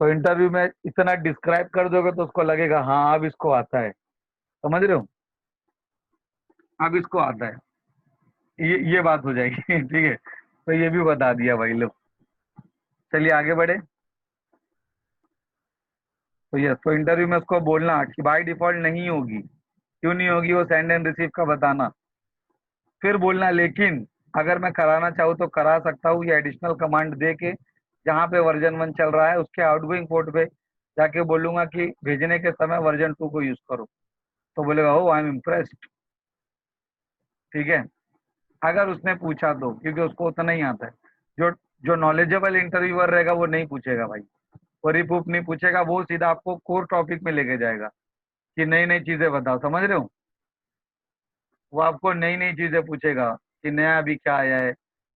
Speaker 1: तो इंटरव्यू में इतना डिस्क्राइब कर दोगे तो उसको लगेगा हाँ अब इसको आता है, समझ रहे हो? अब इसको आता है, ये बात हो जाएगी। ठीक है, तो ये भी बता दिया भाई लोग। चलिए आगे बढ़े। तो यस, तो इंटरव्यू में उसको बोलना कि बाय डिफॉल्ट नहीं होगी, क्यों नहीं होगी वो सेंड एंड रिसीव का बताना। फिर बोलना लेकिन अगर मैं कराना चाहूँ तो करा सकता हूँ, ये एडिशनल कमांड दे के जहाँ पे वर्जन 1 चल रहा है उसके आउटगोइंग पोर्ट पे जाके बोलूंगा कि भेजने के समय वर्जन 2 को यूज करो। तो बोलेगा ओ आई एम इम्प्रेस्ड। ठीक है, अगर उसने पूछा तो, क्योंकि उसको उतना ही आता है। जो जो नॉलेजेबल इंटरव्यूअर रहेगा वो नहीं पूछेगा भाई, वो रिपूफ नहीं पूछेगा, वो सीधा आपको कोर टॉपिक में लेके जाएगा कि नई नई चीजें बताओ, समझ रहे हो? वो आपको नई नई चीजें पूछेगा कि नया अभी क्या आया है,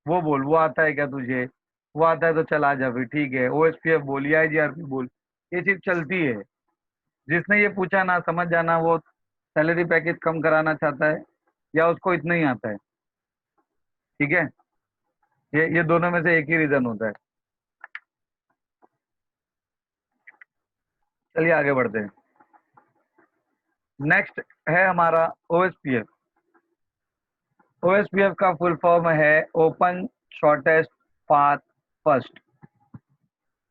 Speaker 1: वो बोल, वो आता है क्या तुझे? वो आता है तो चला जा फिर, ठीक है, ओएसपीएफ बोल या आईजीआरपी बोल, ये चीज चलती है। जिसने ये पूछा ना, समझ जाना वो सैलरी पैकेज कम कराना चाहता है या उसको इतना ही आता है। ठीक है, ये दोनों में से एक ही रीजन होता है। चलिए आगे बढ़ते हैं। नेक्स्ट है हमारा ओएसपीएफ। ओएसपीएफ का फुल फॉर्म है open shortest path first.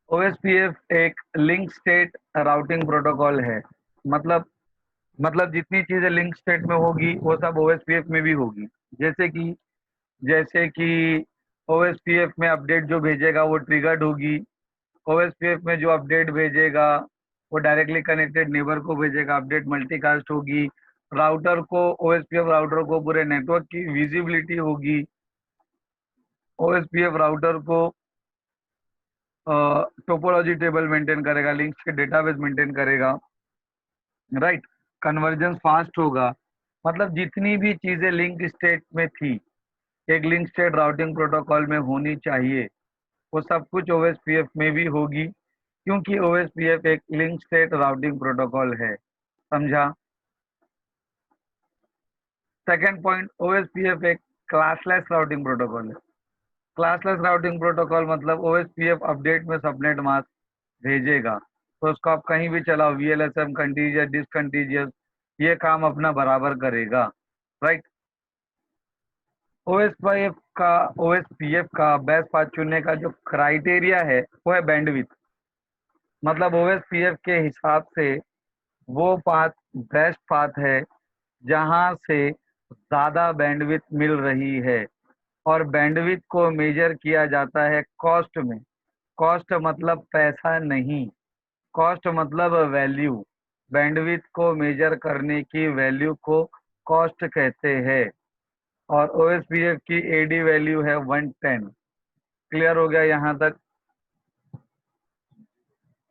Speaker 1: OSPF एक लिंक स्टेट राउटिंग प्रोटोकॉल है। मतलब जितनी चीजें लिंक स्टेट में होगी वो सब ओएसपीएफ में भी होगी। जैसे कि जैसे कि ओएसपीएफ में अपडेट जो भेजेगा वो ट्रिगर्ड होगी। ओएसपीएफ में जो अपडेट भेजेगा वो डायरेक्टली कनेक्टेड नेबर को भेजेगा, अपडेट मल्टीकास्ट होगी। राउटर को, ओएसपीएफ राउटर को पूरे नेटवर्क की विजिबिलिटी होगी। ओएसपीएफ राउटर को टोपोलॉजी टेबल मेंटेन करेगा, लिंक्स के डेटाबेस मेंटेन करेगा, राइट? कन्वर्जेंस फास्ट होगा। मतलब जितनी भी चीजें लिंक स्टेट में थी, एक लिंक स्टेट राउटिंग प्रोटोकॉल में होनी चाहिए, वो सब कुछ ओएसपीएफ में भी होगी, क्योंकि ओएसपीएफ एक लिंक स्टेट राउटिंग प्रोटोकॉल है। समझा? सेकेंड पॉइंट, ओएसपीएफ एक क्लासलेस राउटिंग प्रोटोकॉल है। क्लासलेस राउटिंग प्रोटोकॉल मतलब ओएसपीएफ अपडेट में सबनेट मास्क भेजेगा तो उसको आप कहीं भी चलाओ, वीएलएसएम, कंटीजियस, डिसकंटीजियस, ये काम अपना बराबर करेगा, राइट? OSPF का OSPF का बेस्ट पाथ चुनने का जो क्राइटेरिया है वो है बैंडविड्थ। मतलब OSPF के हिसाब से वो पाथ बेस्ट पाथ है जहां से ज्यादा बैंडविड्थ मिल रही है। और बैंडविड्थ को मेजर किया जाता है कॉस्ट में। कॉस्ट मतलब पैसा नहीं, कॉस्ट मतलब वैल्यू। बैंडविड्थ को मेजर करने की वैल्यू को कॉस्ट कहते हैं। और OSPF की AD वैल्यू है 110। क्लियर हो गया यहाँ तक?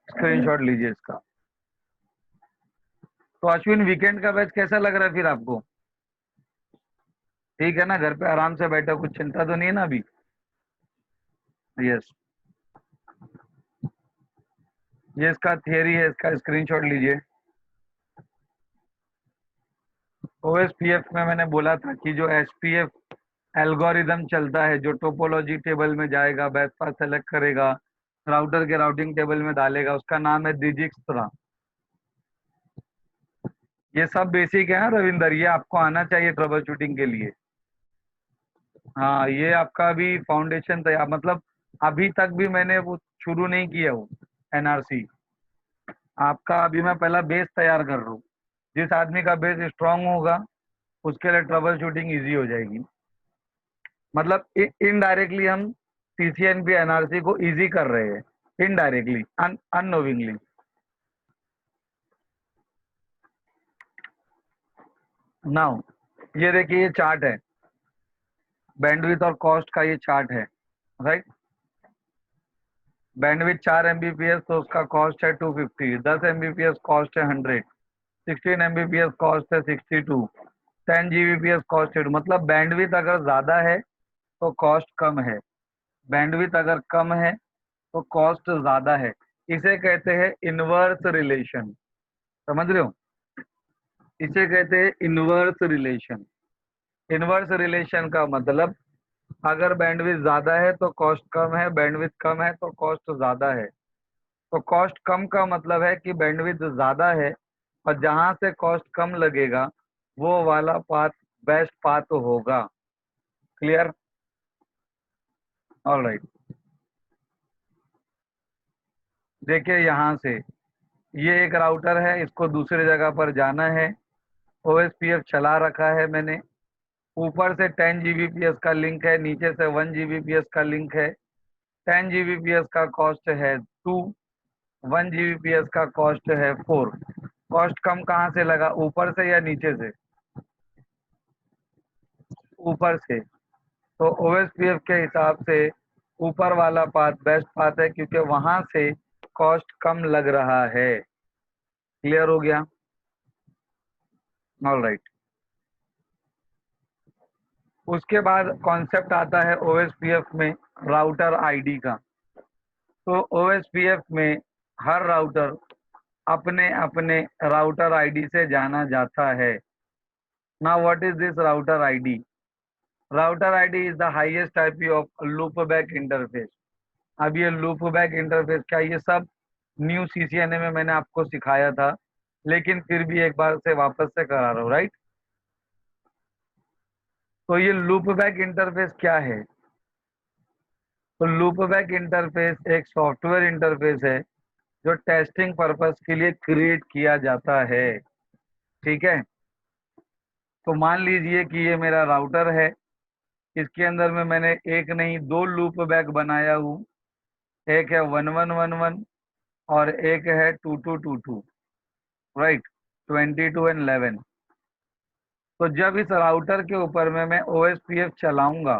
Speaker 1: स्क्रीनशॉट लीजिए इसका। तो अश्विन, वीकेंड का बैच कैसा लग रहा है फिर आपको? ठीक है ना? घर पे आराम से बैठा, कुछ चिंता तो नहीं है ना अभी? यस, ये इसका थियरी है, इसका स्क्रीनशॉट लीजिए। OSPF में मैंने बोला था कि जो SPF एल्गोरिदम चलता है, जो टोपोलॉजी टेबल में जाएगा, बेस्ट पाथ सेलेक्ट करेगा, राउटर के राउटिंग टेबल में डालेगा, उसका नाम है डिजिक्स्ट्रा। ये सब बेसिक है रविंदर, ये आपको आना चाहिए ट्रबल शूटिंग के लिए। हाँ, ये आपका अभी फाउंडेशन तैयार, मतलब अभी तक भी मैंने वो शुरू नहीं किया हूँ NRC। आपका अभी मैं पहला बेस तैयार कर रहा हूँ। जिस आदमी का बेस स्ट्रांग होगा उसके लिए ट्रबल शूटिंग ईजी हो जाएगी। मतलब इनडायरेक्टली हम CCNP NRC को इजी कर रहे हैं, इनडायरेक्टली, अननोविंगली। नाउ ये देखिए, ये चार्ट है, बैंडविड्थ और कॉस्ट का ये चार्ट है, राइट। बैंडविड्थ 4 Mbps तो उसका कॉस्ट है 250, 10 Mbps कॉस्ट है 100, 16 Mbps कॉस्ट है 62, 10 Gbps कॉस्ट है, मतलब बैंडविड्थ अगर ज्यादा है तो कॉस्ट कम है, बैंडविड्थ अगर कम है तो कॉस्ट ज्यादा है। इसे कहते हैं इनवर्स रिलेशन। समझ रहे हो? इसे कहते हैं इनवर्स रिलेशन। इनवर्स रिलेशन का मतलब, अगर बैंडविड्थ ज्यादा है तो कॉस्ट कम है, बैंडविड्थ कम है तो कॉस्ट ज्यादा है। तो कॉस्ट कम का मतलब है कि बैंडविड्थ ज्यादा है और जहां से कॉस्ट कम लगेगा वो वाला पाथ बेस्ट पाथ होगा। क्लियर? ऑलराइट। देखिए यहाँ से, ये एक राउटर है, इसको दूसरी जगह पर जाना है। OSPF चला रखा है मैंने। ऊपर से 10 Gbps का लिंक है, नीचे से 1 Gbps का लिंक है। 10 Gbps का कॉस्ट है 2, 1 Gbps का कॉस्ट है 4। कॉस्ट कम कहाँ से लगा, ऊपर से या नीचे से? ऊपर से। तो OSPF के हिसाब से ऊपर वाला पाथ बेस्ट पाथ है क्योंकि वहां से कॉस्ट कम लग रहा है। क्लियर हो गया? All right. उसके बाद कॉन्सेप्ट आता है OSPF में राउटर आईडी का। तो OSPF में हर राउटर अपने अपने राउटर आईडी से जाना जाता है। Now what is this router ID? Router ID is the highest IP of loop back interface. अब ये लूप बैक इंटरफेस क्या, ये सब न्यू CCNA में मैंने आपको सिखाया था, लेकिन फिर भी एक बार से वापस से करा रहा हूँ, राइट। तो ये लूप बैक इंटरफेस क्या है? तो लूप बैक इंटरफेस एक सॉफ्टवेयर इंटरफेस है जो टेस्टिंग पर्पस के लिए क्रिएट किया जाता है। ठीक है? तो मान लीजिए कि ये मेरा राउटर है, इसके अंदर में मैंने एक नहीं दो लूप बैक बनाया हूँ। एक है 1111 और एक है 2222, राइट, 22 एंड 11। तो जब इस राउटर के ऊपर में मैं OSPF चलाऊंगा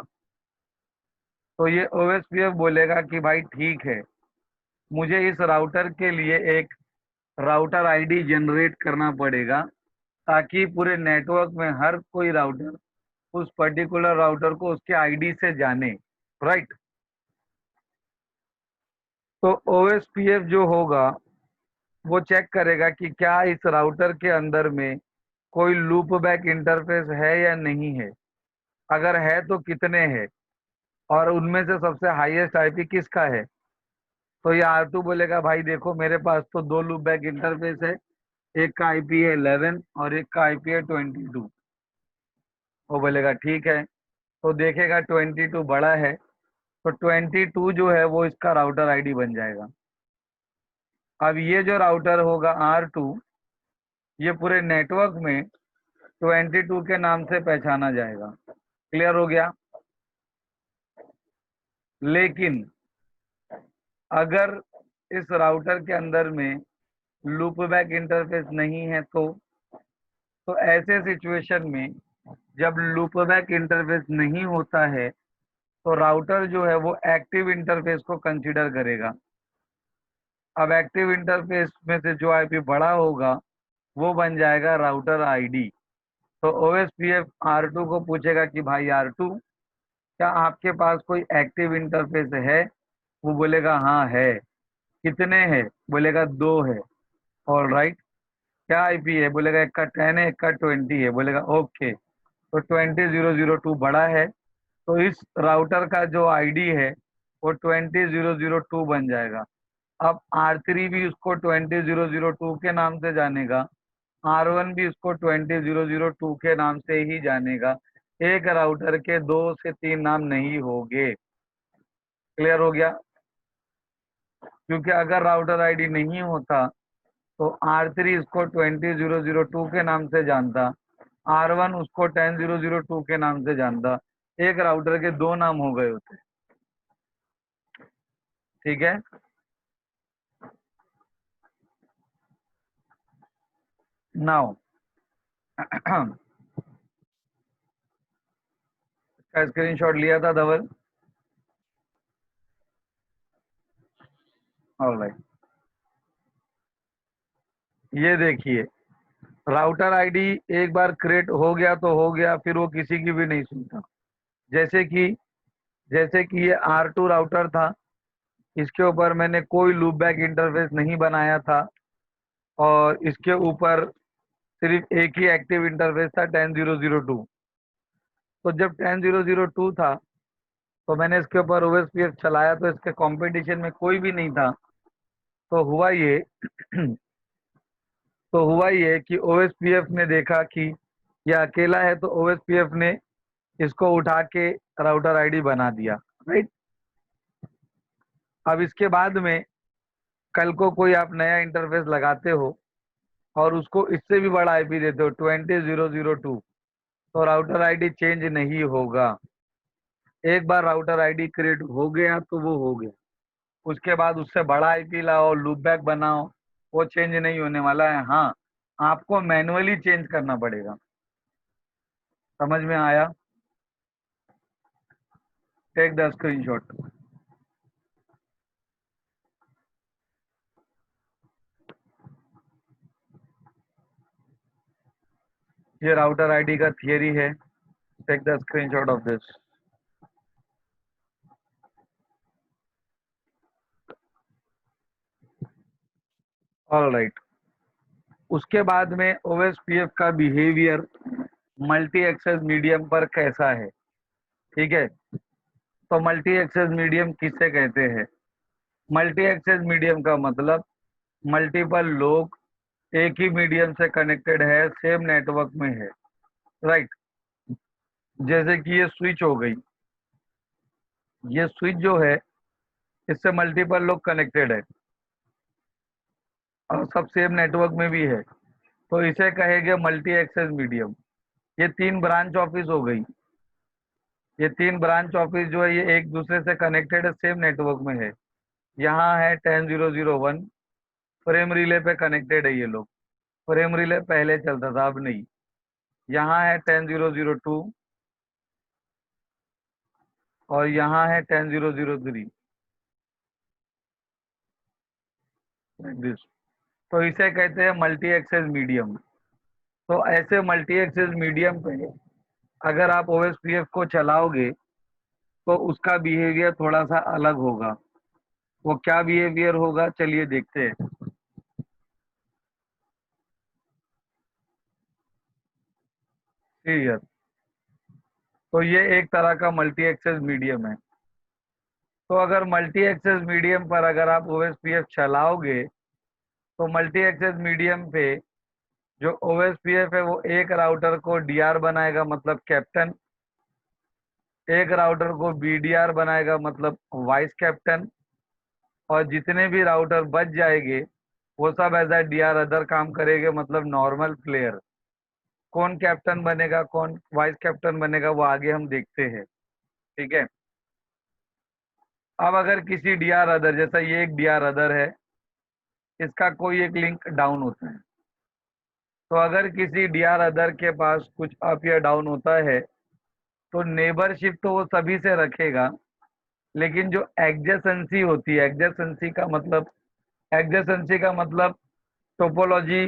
Speaker 1: तो ये OSPF बोलेगा कि भाई ठीक है, मुझे इस राउटर के लिए एक राउटर आईडी जनरेट करना पड़ेगा ताकि पूरे नेटवर्क में हर कोई राउटर उस पर्टिकुलर राउटर को उसके आईडी से जाने, राइट। तो OSPF जो होगा वो चेक करेगा कि क्या इस राउटर के अंदर में कोई लूप बैक इंटरफेस है या नहीं है। अगर है तो कितने हैं, और उनमें से सबसे हाईएस्ट आईपी किसका है। तो ये R2 बोलेगा भाई देखो मेरे पास तो दो लूप बैक इंटरफेस है, एक का आईपी है 11 और एक का आईपी है 22। वो बोलेगा ठीक है, तो देखेगा 22 बड़ा है, तो 22 जो है वो इसका राउटर आईडी बन जाएगा। अब ये जो राउटर होगा R2, ये पूरे नेटवर्क में 22 के नाम से पहचाना जाएगा। क्लियर हो गया? लेकिन अगर इस राउटर के अंदर में लूप बैक इंटरफेस नहीं है तो ऐसे सिचुएशन में जब लूप बैक इंटरफेस नहीं होता है तो राउटर जो है वो एक्टिव इंटरफेस को कंसीडर करेगा। अब एक्टिव इंटरफेस में से जो आईपी बड़ा होगा वो बन जाएगा राउटर आईडी। तो OSPF R2 को पूछेगा कि भाई R2, क्या आपके पास कोई एक्टिव इंटरफेस है? वो बोलेगा हाँ है। कितने हैं? बोलेगा 2 है। All right. क्या आईपी है? बोलेगा एक का 10 है, एक का 20 है। बोलेगा ओके। तो 20002 बड़ा है, तो इस राउटर का जो आईडी है वो 20002 बन जाएगा। अब R3 भी उसको 20002 के नाम से जानेगा, R1 भी उसको 20002 के नाम से ही जानेगा। एक राउटर के 2 से 3 नाम नहीं होंगे। क्लियर हो गया? क्योंकि अगर राउटर आईडी नहीं होता तो R3 इसको 20002 के नाम से जानता, R1 उसको 10002 के नाम से जानता। एक राउटर के 2 नाम हो गए होते। ठीक है? नाउ इसका स्क्रीनशॉट लिया था धवल? ऑलराइट, ये देखिए, राउटर आईडी एक बार क्रिएट हो गया तो हो गया, फिर वो किसी की भी नहीं सुनता। जैसे कि ये R2 राउटर था, इसके ऊपर मैंने कोई लूप बैक इंटरफेस नहीं बनाया था और इसके ऊपर सिर्फ एक ही एक्टिव इंटरफेस था 10002। तो जब 10002 था तो मैंने इसके ऊपर OSPF चलाया, तो इसके कंपटीशन में कोई भी नहीं था। तो हुआ ये कि OSPF ने देखा कि यह अकेला है, तो OSPF ने इसको उठा के राउटर आईडी बना दिया। राइट। अब इसके बाद में कल को कोई आप नया इंटरफेस लगाते हो और उसको इससे भी बड़ा आईपी देते हो 20002, तो राउटर आईडी चेंज नहीं होगा। एक बार राउटर आईडी क्रिएट हो गया तो वो हो गया। उसके बाद उससे बड़ा आईपी लाओ, लूप बैक बनाओ, वो चेंज नहीं होने वाला है। हाँ, आपको मैनुअली चेंज करना पड़ेगा। समझ में आया? Take the screenshot. ये राउटर आईडी का थियरी है। Take the screenshot of this. All right. उसके बाद में OSPF का बिहेवियर मल्टी एक्सेस मीडियम पर कैसा है? ठीक है, तो मल्टी एक्सेस मीडियम किससे कहते हैं? मल्टी एक्सेस मीडियम का मतलब मल्टीपल लोग एक ही मीडियम से कनेक्टेड है, सेम नेटवर्क में है। राइट। जैसे कि ये स्विच हो गई, ये स्विच जो है इससे मल्टीपल लोग कनेक्टेड है और सब सेम नेटवर्क में भी है, तो इसे कहेंगे मल्टी एक्सेस मीडियम। ये 3 ब्रांच ऑफिस हो गई। ये 3 ब्रांच ऑफिस जो है ये एक दूसरे से कनेक्टेड है, सेम नेटवर्क में है। यहाँ है 10001, फ्रेम रिले पे कनेक्टेड है ये लोग। फ्रेम रिले पहले चलता था, अब नहीं। यहाँ है 10002 और यहाँ है 10003, लाइक दिस। तो इसे कहते हैं मल्टी एक्सेस मीडियम। तो ऐसे मल्टी एक्सेस मीडियम पे अगर आप OSPF को चलाओगे तो उसका बिहेवियर थोड़ा सा अलग होगा। वो क्या बिहेवियर होगा, चलिए देखते हैं। क्लियर? तो ये एक तरह का मल्टी एक्सेस मीडियम है। तो अगर मल्टी एक्सेस मीडियम पर अगर आप OSPF चलाओगे तो मल्टी एक्सेस मीडियम पे जो OSPF है वो एक राउटर को DR बनाएगा, मतलब कैप्टन, एक राउटर को बीडीआर बनाएगा मतलब वाइस कैप्टन, और जितने भी राउटर बच जाएंगे वो सब एज अ डीआर अदर काम करेंगे मतलब नॉर्मल प्लेयर। कौन कैप्टन बनेगा कौन वाइस कैप्टन बनेगा वो आगे हम देखते हैं, ठीक है। अब अगर किसी डीआर अदर, जैसा ये एक डीआर अदर है, इसका कोई एक लिंक डाउन होता है, तो अगर किसी डीआर अदर के पास कुछ अप या डाउन होता है तो नेबरशिप तो वो सभी से रखेगा, लेकिन जो एडजेसेंसी होती है, एडजेसेंसी का मतलब टोपोलॉजी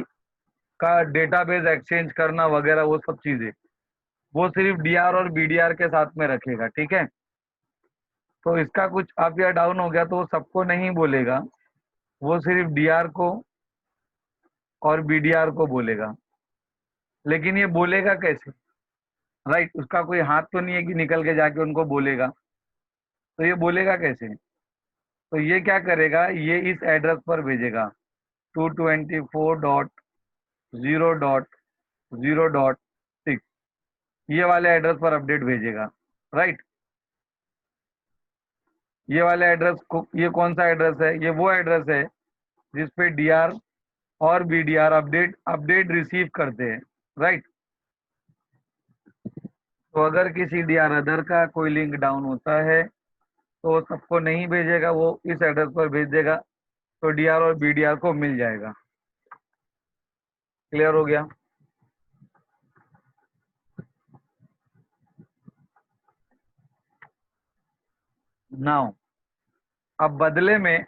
Speaker 1: का डेटाबेस एक्सचेंज करना वगैरह वो सब चीजें, वो सिर्फ डीआर और बीडीआर के साथ में रखेगा, ठीक है। तो इसका कुछ अप या डाउन हो गया तो वो सबको नहीं बोलेगा, वो सिर्फ डीआर को और बीडीआर को बोलेगा। लेकिन ये बोलेगा कैसे? राइट, उसका कोई हाथ तो नहीं है कि निकल के जाके उनको बोलेगा, तो ये बोलेगा कैसे? तो ये क्या करेगा, ये इस एड्रेस पर भेजेगा 224.0.0.6, ये वाले एड्रेस पर अपडेट भेजेगा। राइट, ये वाले एड्रेस को, ये कौन सा एड्रेस है? ये वो एड्रेस है जिस पे डीआर और बीडीआर अपडेट अपडेट रिसीव करते हैं। राइट, तो अगर किसी डीआर अदर का कोई लिंक डाउन होता है तो वो सबको नहीं भेजेगा, वो इस एड्रेस पर भेज देगा, तो डीआर और बीडीआर को मिल जाएगा। क्लियर हो गया? नाउ अब बदले में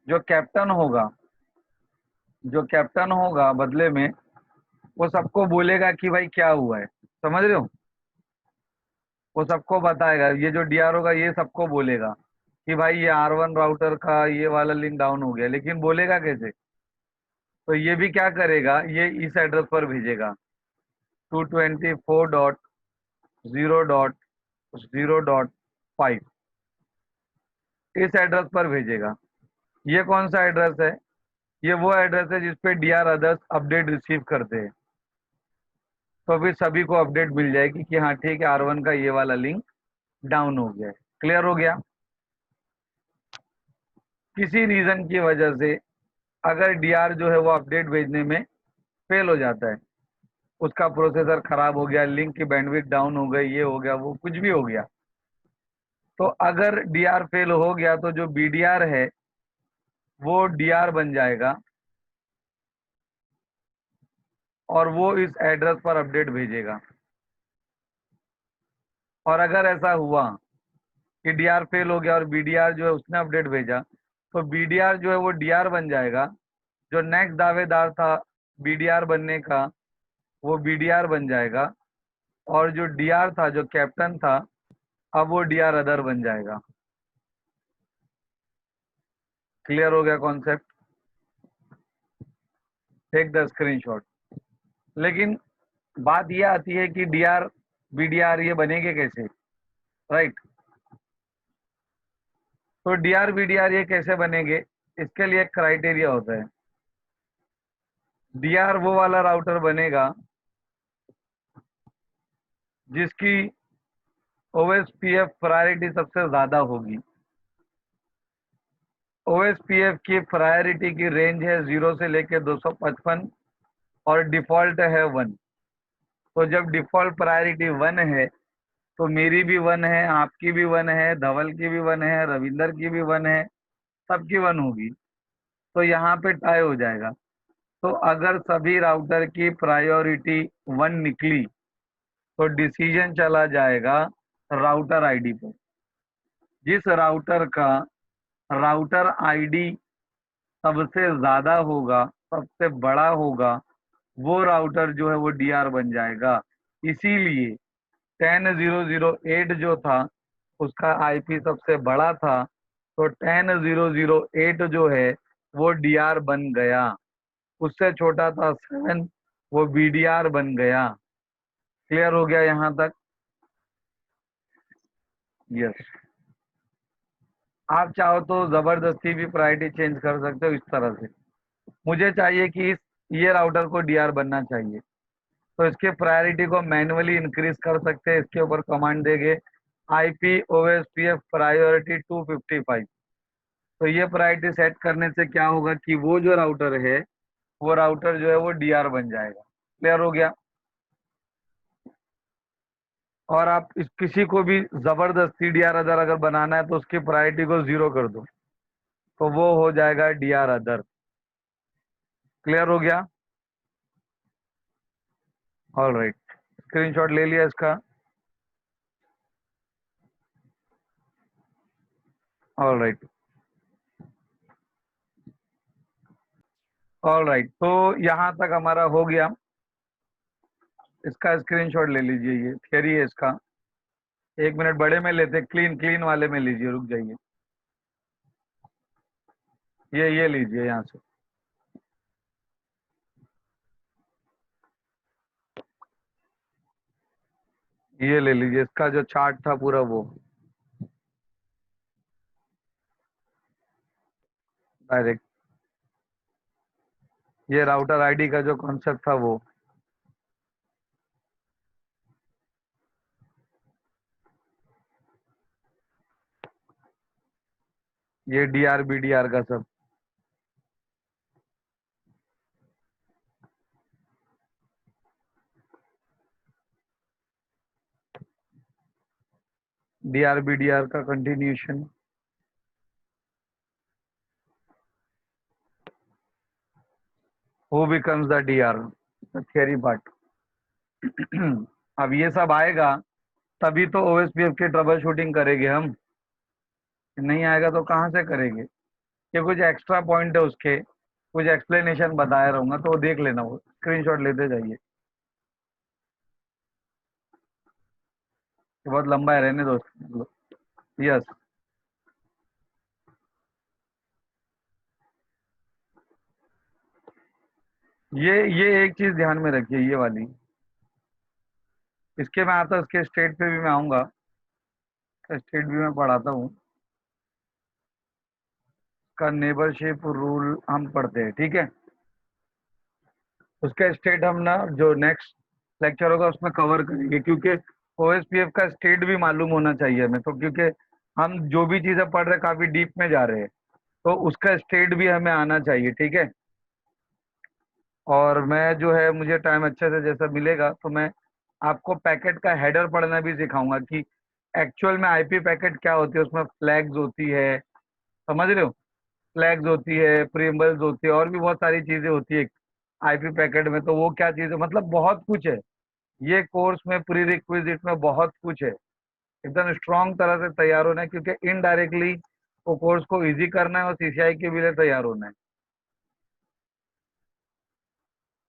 Speaker 1: जो कैप्टन होगा, बदले में वो सबको बोलेगा कि भाई क्या हुआ है, समझ रहे हो? वो सबको बताएगा, ये जो डीआर होगा ये सबको बोलेगा कि भाई ये R1 राउटर का ये वाला लिंक डाउन हो गया, लेकिन बोलेगा कैसे? तो ये भी क्या करेगा, ये इस एड्रेस पर भेजेगा 224.0.0.5, इस एड्रेस पर भेजेगा। ये कौन सा एड्रेस है? ये वो एड्रेस है जिसपे डीआर अदर्स अपडेट रिसीव करते हैं, तो फिर सभी को अपडेट मिल जाएगी कि हाँ ठीक है, R1 का ये वाला लिंक डाउन हो गया है। क्लियर हो गया? किसी रीजन की वजह से अगर डीआर जो है वो अपडेट भेजने में फेल हो जाता है, उसका प्रोसेसर खराब हो गया, लिंक की बैंडविड्थ डाउन हो गई, ये हो गया, वो कुछ भी हो गया, तो अगर डीआर फेल हो गया तो जो बीडीआर है वो डीआर बन जाएगा और वो इस एड्रेस पर अपडेट भेजेगा। और अगर ऐसा हुआ कि डीआर फेल हो गया और बीडीआर जो है उसने अपडेट भेजा, तो बीडीआर जो है वो डीआर बन जाएगा, जो नेक्स्ट दावेदार था बीडीआर बनने का वो बीडीआर बन जाएगा, और जो डीआर था, जो कैप्टन था, अब वो डीआर अदर बन जाएगा। क्लियर हो गया कॉन्सेप्ट? Take the screenshot. लेकिन बात ये आती है कि डीआर बीडीआर ये बनेंगे कैसे? राइट, तो डीआर बीडीआर ये कैसे बनेंगे? इसके लिए एक क्राइटेरिया होता है। डीआर वो वाला राउटर बनेगा जिसकी ओएसपीएफ प्रायोरिटी सबसे ज्यादा होगी। ओएसपीएफ की प्रायोरिटी की रेंज है 0 से लेकर 255 और डिफॉल्ट है 1। तो जब डिफॉल्ट प्रायोरिटी 1 है तो मेरी भी 1 है, आपकी भी 1 है, धवल की भी 1 है, रविंदर की भी 1 है, सबकी 1 होगी, तो यहाँ पे टाई हो जाएगा। तो अगर सभी राउटर की प्रायोरिटी 1 निकली तो डिसीजन चला जाएगा राउटर आईडी पर। जिस राउटर का राउटर आईडी सबसे ज्यादा होगा, सबसे बड़ा होगा, वो राउटर जो है वो डीआर बन जाएगा। इसीलिए 10008 जो था उसका आईपी सबसे बड़ा था, तो 10008 जो है वो डीआर बन गया। उससे छोटा था 7, वो बीडीआर बन गया। क्लियर हो गया यहाँ तक? यस। आप चाहो तो जबरदस्ती भी प्रायोरिटी चेंज कर सकते हो इस तरह से। मुझे चाहिए कि ये राउटर को डीआर बनना चाहिए, तो इसके प्रायोरिटी को मैन्युअली इंक्रीज कर सकते हैं, इसके ऊपर कमांड देंगे IP OSPF प्रायोरिटी 255। तो ये प्रायोरिटी सेट करने से क्या होगा कि वो जो राउटर है, वो राउटर जो है वो DR बन जाएगा। क्लियर हो गया? और आप किसी को भी जबरदस्ती DR अदर अगर बनाना है तो उसकी प्रायोरिटी को 0 कर दो, तो वो हो जाएगा DR अदर। क्लियर हो गया? ऑल राइट, स्क्रीनशॉट ले लिया इसका। ऑल राइट, ऑल राइट, तो यहाँ तक हमारा हो गया। इसका स्क्रीनशॉट ले लीजिए, ये थियरी है इसका। 1 मिनट बड़े में लेते, क्लीन क्लीन वाले में लीजिए, रुक जाइए। ये लीजिए यहाँ से। ये ले लीजिए, इसका जो चार्ट था पूरा वो डायरेक्ट। ये राउटर आईडी का जो कॉन्सेप्ट था वो। ये DR BDR का सब। DR BDR का continuation. Who becomes the DR, theory part. अब ये सब आएगा तभी तो OSPF की ट्रबल शूटिंग करेंगे हम। नहीं आएगा तो कहाँ से करेंगे? ये कुछ एक्स्ट्रा पॉइंट है उसके, कुछ एक्सप्लेनेशन बताया रहूंगा, तो वो देख लेना, वो स्क्रीनशॉट लेते जाइए। ये बहुत लंबा है, रहने दो। यस, ये एक चीज ध्यान में रखिए, ये वाली। इसके मैं आता, इसके स्टेट पे भी मैं आऊंगा, स्टेट भी मैं पढ़ाता हूँ। का नेबरशिप रूल हम पढ़ते हैं, ठीक है। उसका स्टेट हम ना जो नेक्स्ट लेक्चर होगा उसमें कवर करेंगे, क्योंकि OSPF का स्टेट भी मालूम होना चाहिए हमें, तो क्योंकि हम जो भी चीजें पढ़ रहे हैं काफी डीप में जा रहे हैं, तो उसका स्टेट भी हमें आना चाहिए, ठीक है। और मैं जो है, मुझे टाइम अच्छे से जैसा मिलेगा तो मैं आपको पैकेट का हेडर पढ़ना भी सिखाऊंगा कि एक्चुअल में IP पैकेट क्या होती है, उसमें फ्लैग्स होती है, समझ रहे हो? फ्लैग्स होती है, प्रीएम्बल्स होती है, और भी बहुत सारी चीजें होती है IP पैकेट में। तो वो क्या चीज़ है, मतलब बहुत कुछ है। ये कोर्स में प्री रिक्विजिट में बहुत कुछ है। एकदम स्ट्रांग तरह से तैयार होना है, क्योंकि इनडायरेक्टली वो कोर्स को इजी करना है और CCI के भी लिए तैयार होना है,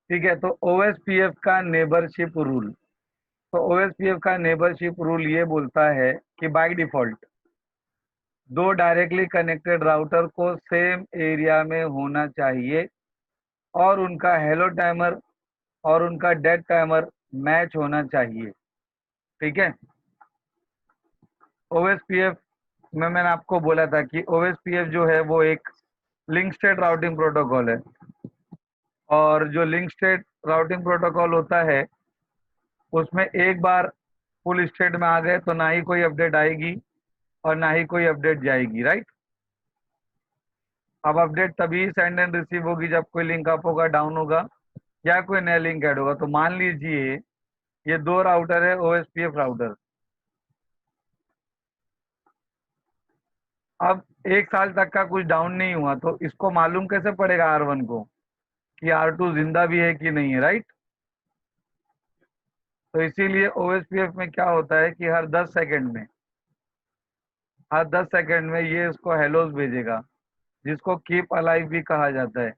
Speaker 1: ठीक है। तो OSPF का नेबरशिप रूल, तो OSPF का नेबरशिप रूल ये बोलता है कि बाय डिफॉल्ट दो डायरेक्टली कनेक्टेड राउटर को सेम एरिया में होना चाहिए, और उनका हेलो टाइमर और उनका डेड टाइमर मैच होना चाहिए, ठीक है। OSPF में मैंने आपको बोला था कि OSPF जो है वो एक लिंक स्टेट राउटिंग प्रोटोकॉल है, और जो लिंक स्टेट राउटिंग प्रोटोकॉल होता है उसमें एक बार फुल स्टेट में आ गए तो ना ही कोई अपडेट आएगी और ना ही कोई अपडेट जाएगी, राइट। अब अपडेट तभी सेंड एंड रिसीव होगी जब कोई लिंक अप होगा, डाउन होगा, या कोई नया लिंक ऐड होगा। तो मान लीजिए ये दो राउटर है, OSPF राउटर। अब 1 साल तक का कुछ डाउन नहीं हुआ, तो इसको मालूम कैसे पड़ेगा R1 को कि R2 जिंदा भी है कि नहीं है, राइट। तो इसीलिए OSPF में क्या होता है कि हर 10 सेकंड में ये इसको हेलोज भेजेगा, जिसको कीप अलाइव भी कहा जाता है।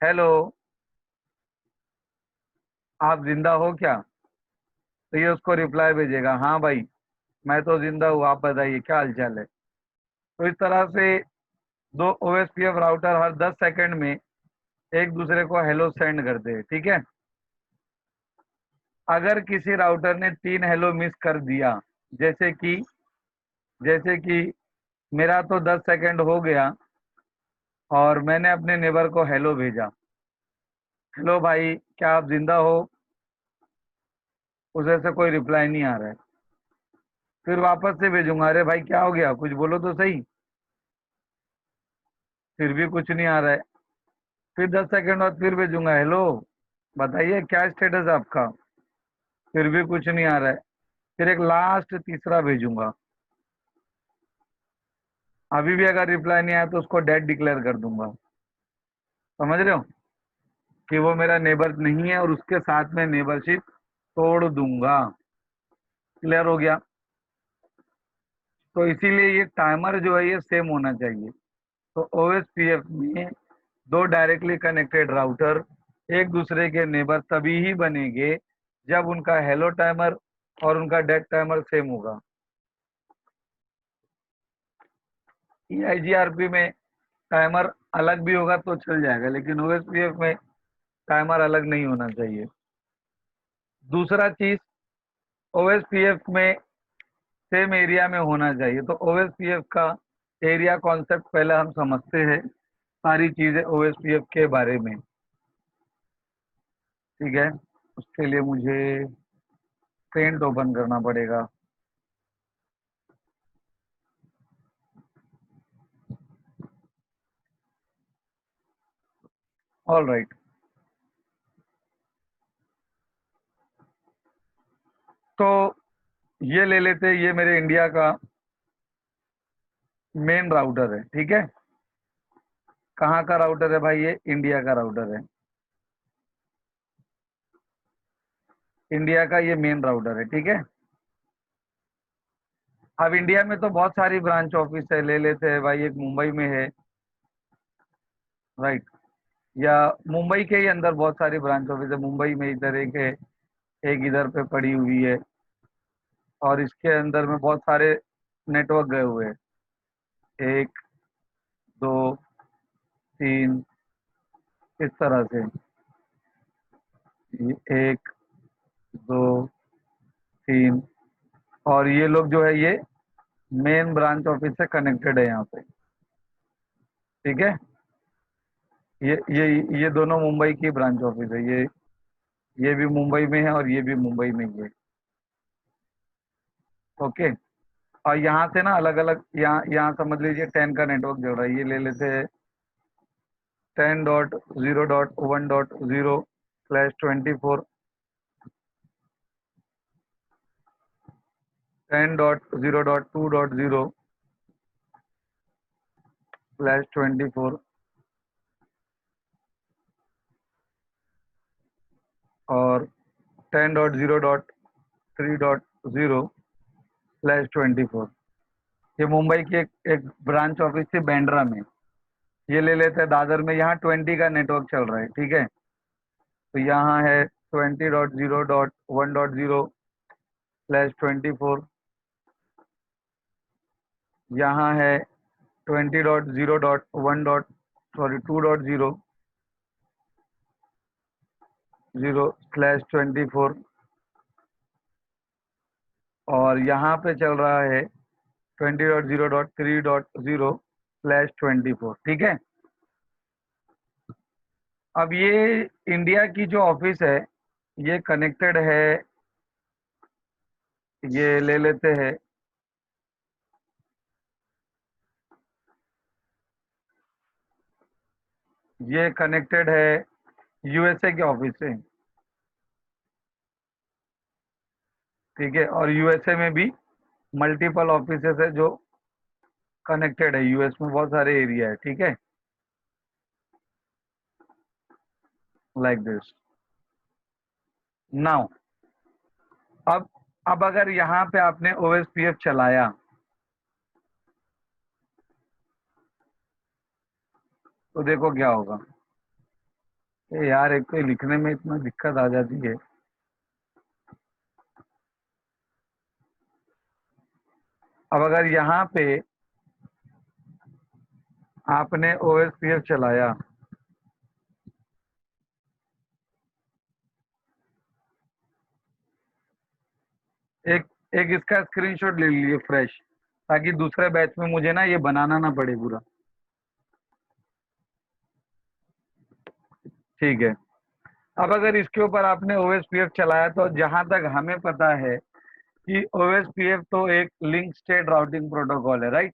Speaker 1: हेलो, आप जिंदा हो क्या? तो ये उसको रिप्लाई भेजेगा, हाँ भाई मैं तो जिंदा हूँ, आप बताइए क्या हालचाल है। तो इस तरह से दो OSPF राउटर हर 10 सेकंड में एक दूसरे को हेलो सेंड करते हैं, ठीक है। अगर किसी राउटर ने 3 हेलो मिस कर दिया, जैसे कि जैसे कि मेरा तो 10 सेकंड हो गया और मैंने अपने नेबर को हेलो भेजा, हेलो भाई क्या आप जिंदा हो, उसे से कोई रिप्लाई नहीं आ रहा है। फिर वापस से भेजूंगा, अरे भाई क्या हो गया, कुछ बोलो तो सही। फिर भी कुछ नहीं आ रहा है। फिर 10 सेकंड बाद फिर भेजूंगा, हेलो बताइए क्या स्टेटस है आपका। फिर भी कुछ नहीं आ रहा है। फिर एक लास्ट तीसरा भेजूंगा। अभी भी अगर रिप्लाई नहीं आया तो उसको डेड डिक्लेयर कर दूंगा। समझ रहे हो कि वो मेरा नेबर नहीं है, और उसके साथ में नेबरशिप तोड़ दूंगा। क्लियर हो गया। तो इसीलिए ये टाइमर जो है ये सेम होना चाहिए। तो ओएसपीएफ में दो डायरेक्टली कनेक्टेड राउटर एक दूसरे के नेबर तभी ही बनेंगे जब उनका हेलो टाइमर और उनका डेड टाइमर सेम होगा। आईजीआरपी में टाइमर अलग भी होगा तो चल जाएगा, लेकिन ओएसपीएफ में टाइमर अलग नहीं होना चाहिए। दूसरा चीज, ओएसपीएफ में सेम एरिया में होना चाहिए। तो ओएसपीएफ का एरिया कॉन्सेप्ट पहले हम समझते हैं, सारी चीजें ओएसपीएफ के बारे में। ठीक है, उसके लिए मुझे पेंट ओपन करना पड़ेगा। All right. तो ये ले लेते, ये मेरे इंडिया का मेन राउटर है। ठीक है, कहाँ का राउटर है भाई, ये इंडिया का राउटर है। इंडिया का ये मेन राउटर है। ठीक है, अब इंडिया में तो बहुत सारी ब्रांच ऑफिस है, ले लेते हैं भाई, एक मुंबई में है, राइट। या मुंबई के ही अंदर बहुत सारी ब्रांच ऑफिस है। मुंबई में इधर एक है, एक इधर पे पड़ी हुई है, और इसके अंदर में बहुत सारे नेटवर्क गए हुए हैं। एक, दो, तीन, इस तरह से। एक, दो, तीन, और ये लोग जो है ये मेन ब्रांच ऑफिस से कनेक्टेड है यहाँ पे। ठीक है, ये दोनों मुंबई की ब्रांच ऑफिस है। ये भी मुंबई में है और ये भी मुंबई में ही है। ओके, और यहाँ से ना अलग अलग, यहाँ यहाँ समझ लीजिए 10 का नेटवर्क जोड़ रहा है। ये ले लेते हैं 10.0.1.0/24, 10.0.2.0/24, और 10.0.3.0/24। ये मुंबई की एक ब्रांच ऑफिस थी बांद्रा में। ये ले लेते हैं दादर में, यहाँ 20 का नेटवर्क चल रहा है। ठीक है, तो यहाँ है 20.0.1.0/24, यहाँ है 20.0.1.2.0/24, और यहाँ पे चल रहा है 20.0.3.0/24। ठीक है, अब ये इंडिया की जो ऑफिस है ये कनेक्टेड है, ये ले लेते हैं, ये कनेक्टेड है यूएसए के ऑफिस से। ठीक है, और यूएसए में भी मल्टीपल ऑफिसेस है जो कनेक्टेड है। यूएस में बहुत सारे एरिया है। ठीक है, लाइक दिस। नाउ, अब अब अगर यहाँ पे आपने ओएसपीएफ चलाया तो देखो क्या होगा। यार एक तो लिखने में इतना दिक्कत आ जाती है। अब अगर यहाँ पे आपने ओएसपीएफ चलाया, एक एक इसका स्क्रीनशॉट ले लीजिए फ्रेश, ताकि दूसरे बैच में मुझे ना ये बनाना ना पड़े पूरा। ठीक है, अब अगर इसके ऊपर आपने ओएसपीएफ चलाया तो जहां तक हमें पता है कि OSPF तो एक लिंक स्टेट राउटिंग प्रोटोकॉल है, राइट।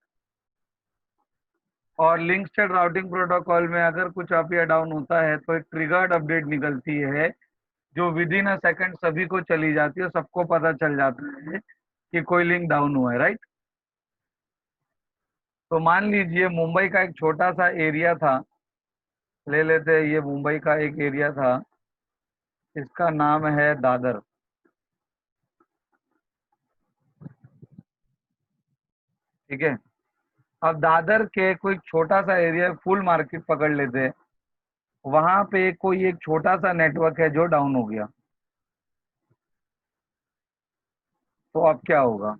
Speaker 1: और लिंक स्टेट राउटिंग प्रोटोकॉल में अगर कुछ अप या डाउन होता है तो एक ट्रिगर्ड अपडेट निकलती है जो विद इन अ सेकंड सभी को चली जाती है, सबको पता चल जाता है कि कोई लिंक डाउन हुआ है, राइट। तो मान लीजिए मुंबई का एक छोटा सा एरिया था, ले लेते हैं ये मुंबई का एक एरिया था, इसका नाम है दादर, ठीक है। अब दादर के कोई छोटा सा एरिया फुल मार्केट पकड़ लेते हैं, वहां पे कोई एक छोटा सा नेटवर्क है जो डाउन हो गया, तो अब क्या होगा?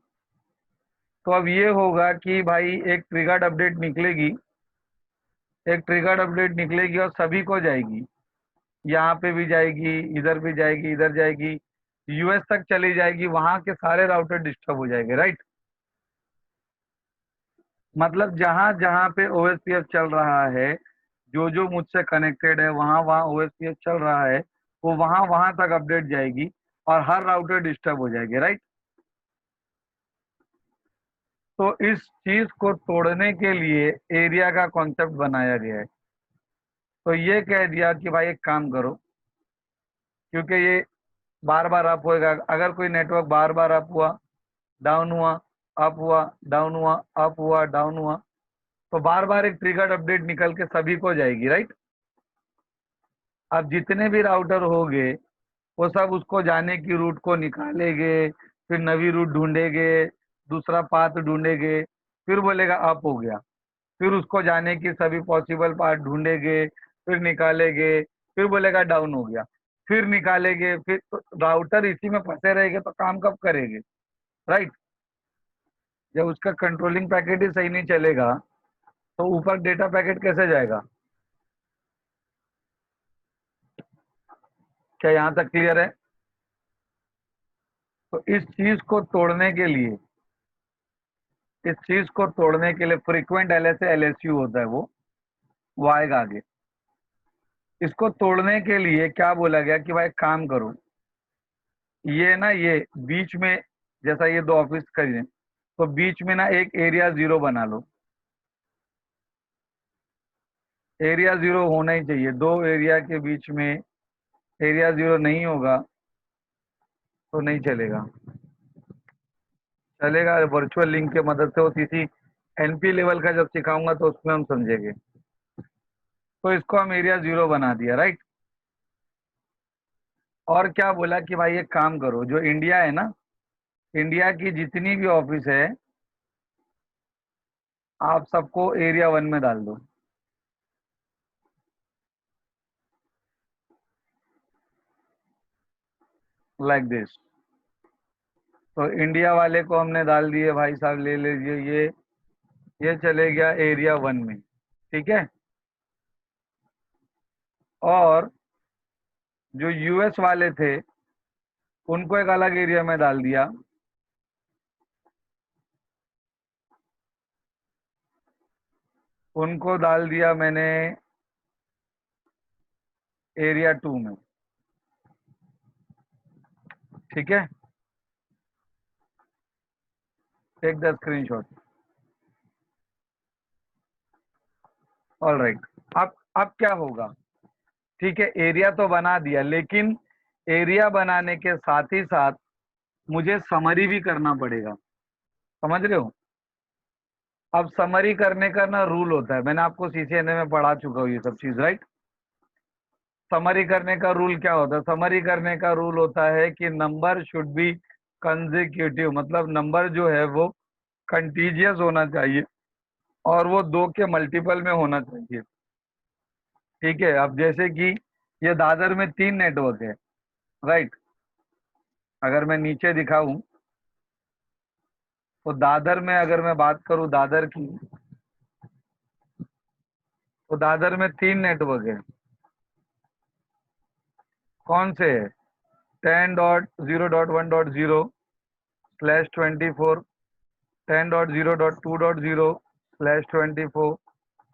Speaker 1: तो अब ये होगा कि भाई एक ट्रिगर्ड अपडेट निकलेगी, एक ट्रिगर्ड अपडेट निकलेगी और सभी को जाएगी, यहाँ पे भी जाएगी, इधर भी जाएगी, इधर जाएगी, यूएस तक चली जाएगी, वहां के सारे राउटर डिस्टर्ब हो जाएंगे, राइट। मतलब जहां जहां पे ओएसपीएफ चल रहा है, जो जो मुझसे कनेक्टेड है, वहां वहां ओएसपीएफ चल रहा है, वो वहां वहां तक अपडेट जाएगी और हर राउटर डिस्टर्ब हो जाएगी, राइट। तो इस चीज को तोड़ने के लिए एरिया का कॉन्सेप्ट बनाया गया है। तो ये कह दिया कि भाई एक काम करो, क्योंकि ये बार बार अप होएगा, अगर कोई नेटवर्क बार बार अप हुआ, डाउन हुआ, अप हुआ, डाउन हुआ, अप हुआ, डाउन हुआ, तो बार बार एक ट्रिगर्ड अपडेट निकल के सभी को जाएगी, राइट। अब जितने भी राउटर होंगे वो सब उसको जाने की रूट को निकालेंगे, फिर नवी रूट ढूंढेंगे, दूसरा पाथ ढूंढेंगे, फिर बोलेगा अप हो गया, फिर उसको जाने की सभी पॉसिबल पाथ ढूंढेंगे, फिर निकालेंगे, फिर बोलेगा डाउन हो गया, फिर निकालेंगे, फिर तो राउटर इसी में फंसे रहेंगे तो काम कब करेंगे, राइट। जब उसका कंट्रोलिंग पैकेट ही सही नहीं चलेगा तो ऊपर डेटा पैकेट कैसे जाएगा? क्या यहाँ तक क्लियर है? तो इस चीज को तोड़ने के लिए फ्रीक्वेंट एलएसए एलएसयू होता है, वो आएगा आगे। इसको तोड़ने के लिए क्या बोला गया कि भाई काम करो, ये ना ये बीच में, जैसा ये दो ऑफिस करिए, तो बीच में ना एक एरिया जीरो बना लो। एरिया जीरो होना ही चाहिए, दो एरिया के बीच में एरिया जीरो नहीं होगा तो नहीं चलेगा। चलेगा वर्चुअल लिंक के मदद से, वो सीसी एनपी लेवल का जब सिखाऊंगा तो उसमें हम समझेंगे। तो इसको हम एरिया जीरो बना दिया, राइट। और क्या बोला कि भाई एक काम करो, जो इंडिया है ना, इंडिया की जितनी भी ऑफिस है आप सबको एरिया वन में डाल दो, लाइक दिस। तो इंडिया वाले को हमने डाल दिए, भाई साहब ले लीजिए ये चले गया एरिया वन में, ठीक है। और जो यूएस वाले थे उनको एक अलग एरिया में डाल दिया, उनको डाल दिया मैंने एरिया टू में, ठीक है। Take the screenshot. All right. अब क्या होगा? ठीक है, एरिया तो बना दिया, लेकिन एरिया बनाने के साथ ही साथ मुझे समरी भी करना पड़ेगा, समझ रहे हो? अब समरी करने का ना रूल होता है, मैंने आपको सीसीएनए में पढ़ा चुका हूँ ये सब चीज, राइट। समरी करने का रूल क्या होता है? समरी करने का रूल होता है कि नंबर शुड बी कंसेक्यूटिव, मतलब नंबर जो है वो कंटीजियस होना चाहिए और वो दो के मल्टीपल में होना चाहिए, ठीक है। अब जैसे कि ये दादर में तीन नेटवर्क है, राइट। अगर मैं नीचे दिखाऊं तो दादर में अगर मैं बात करूं दादर की, तो दादर में तीन नेटवर्क है। कौन से है? 10.0.1.0/24, 10.0.2.0/24,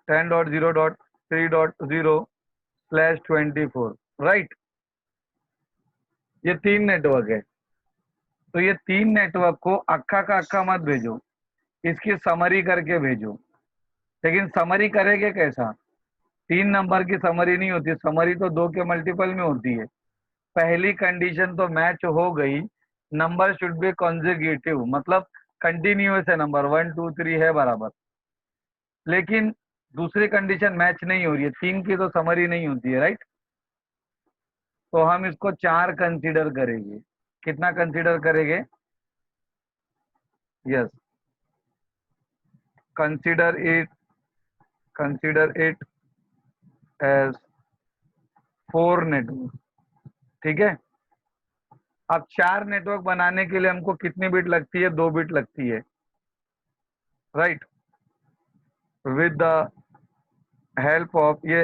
Speaker 1: 10.0.3.0/24, राइट। ये तीन नेटवर्क है। तो ये 3 नेटवर्क को अक्खा का अक्खा मत भेजो, इसकी समरी करके भेजो। लेकिन समरी करेंगे कैसा? 3 नंबर की समरी नहीं होती, समरी तो 2 के मल्टीपल में होती है। पहली कंडीशन तो मैच हो गई, नंबर शुड बी कॉन्जिक्यूटिव, मतलब कंटिन्यूअस है, नंबर 1 2 3 है बराबर। लेकिन दूसरी कंडीशन मैच नहीं हो रही है, 3 की तो समरी नहीं होती है, राइट? तो हम इसको 4 कंसीडर करेंगे। कितना कंसीडर करेंगे? Yes, consider it as 4 network. ठीक है। अब 4 नेटवर्क बनाने के लिए हमको कितनी बिट लगती है? 2 बिट लगती है, right? With the help of, ये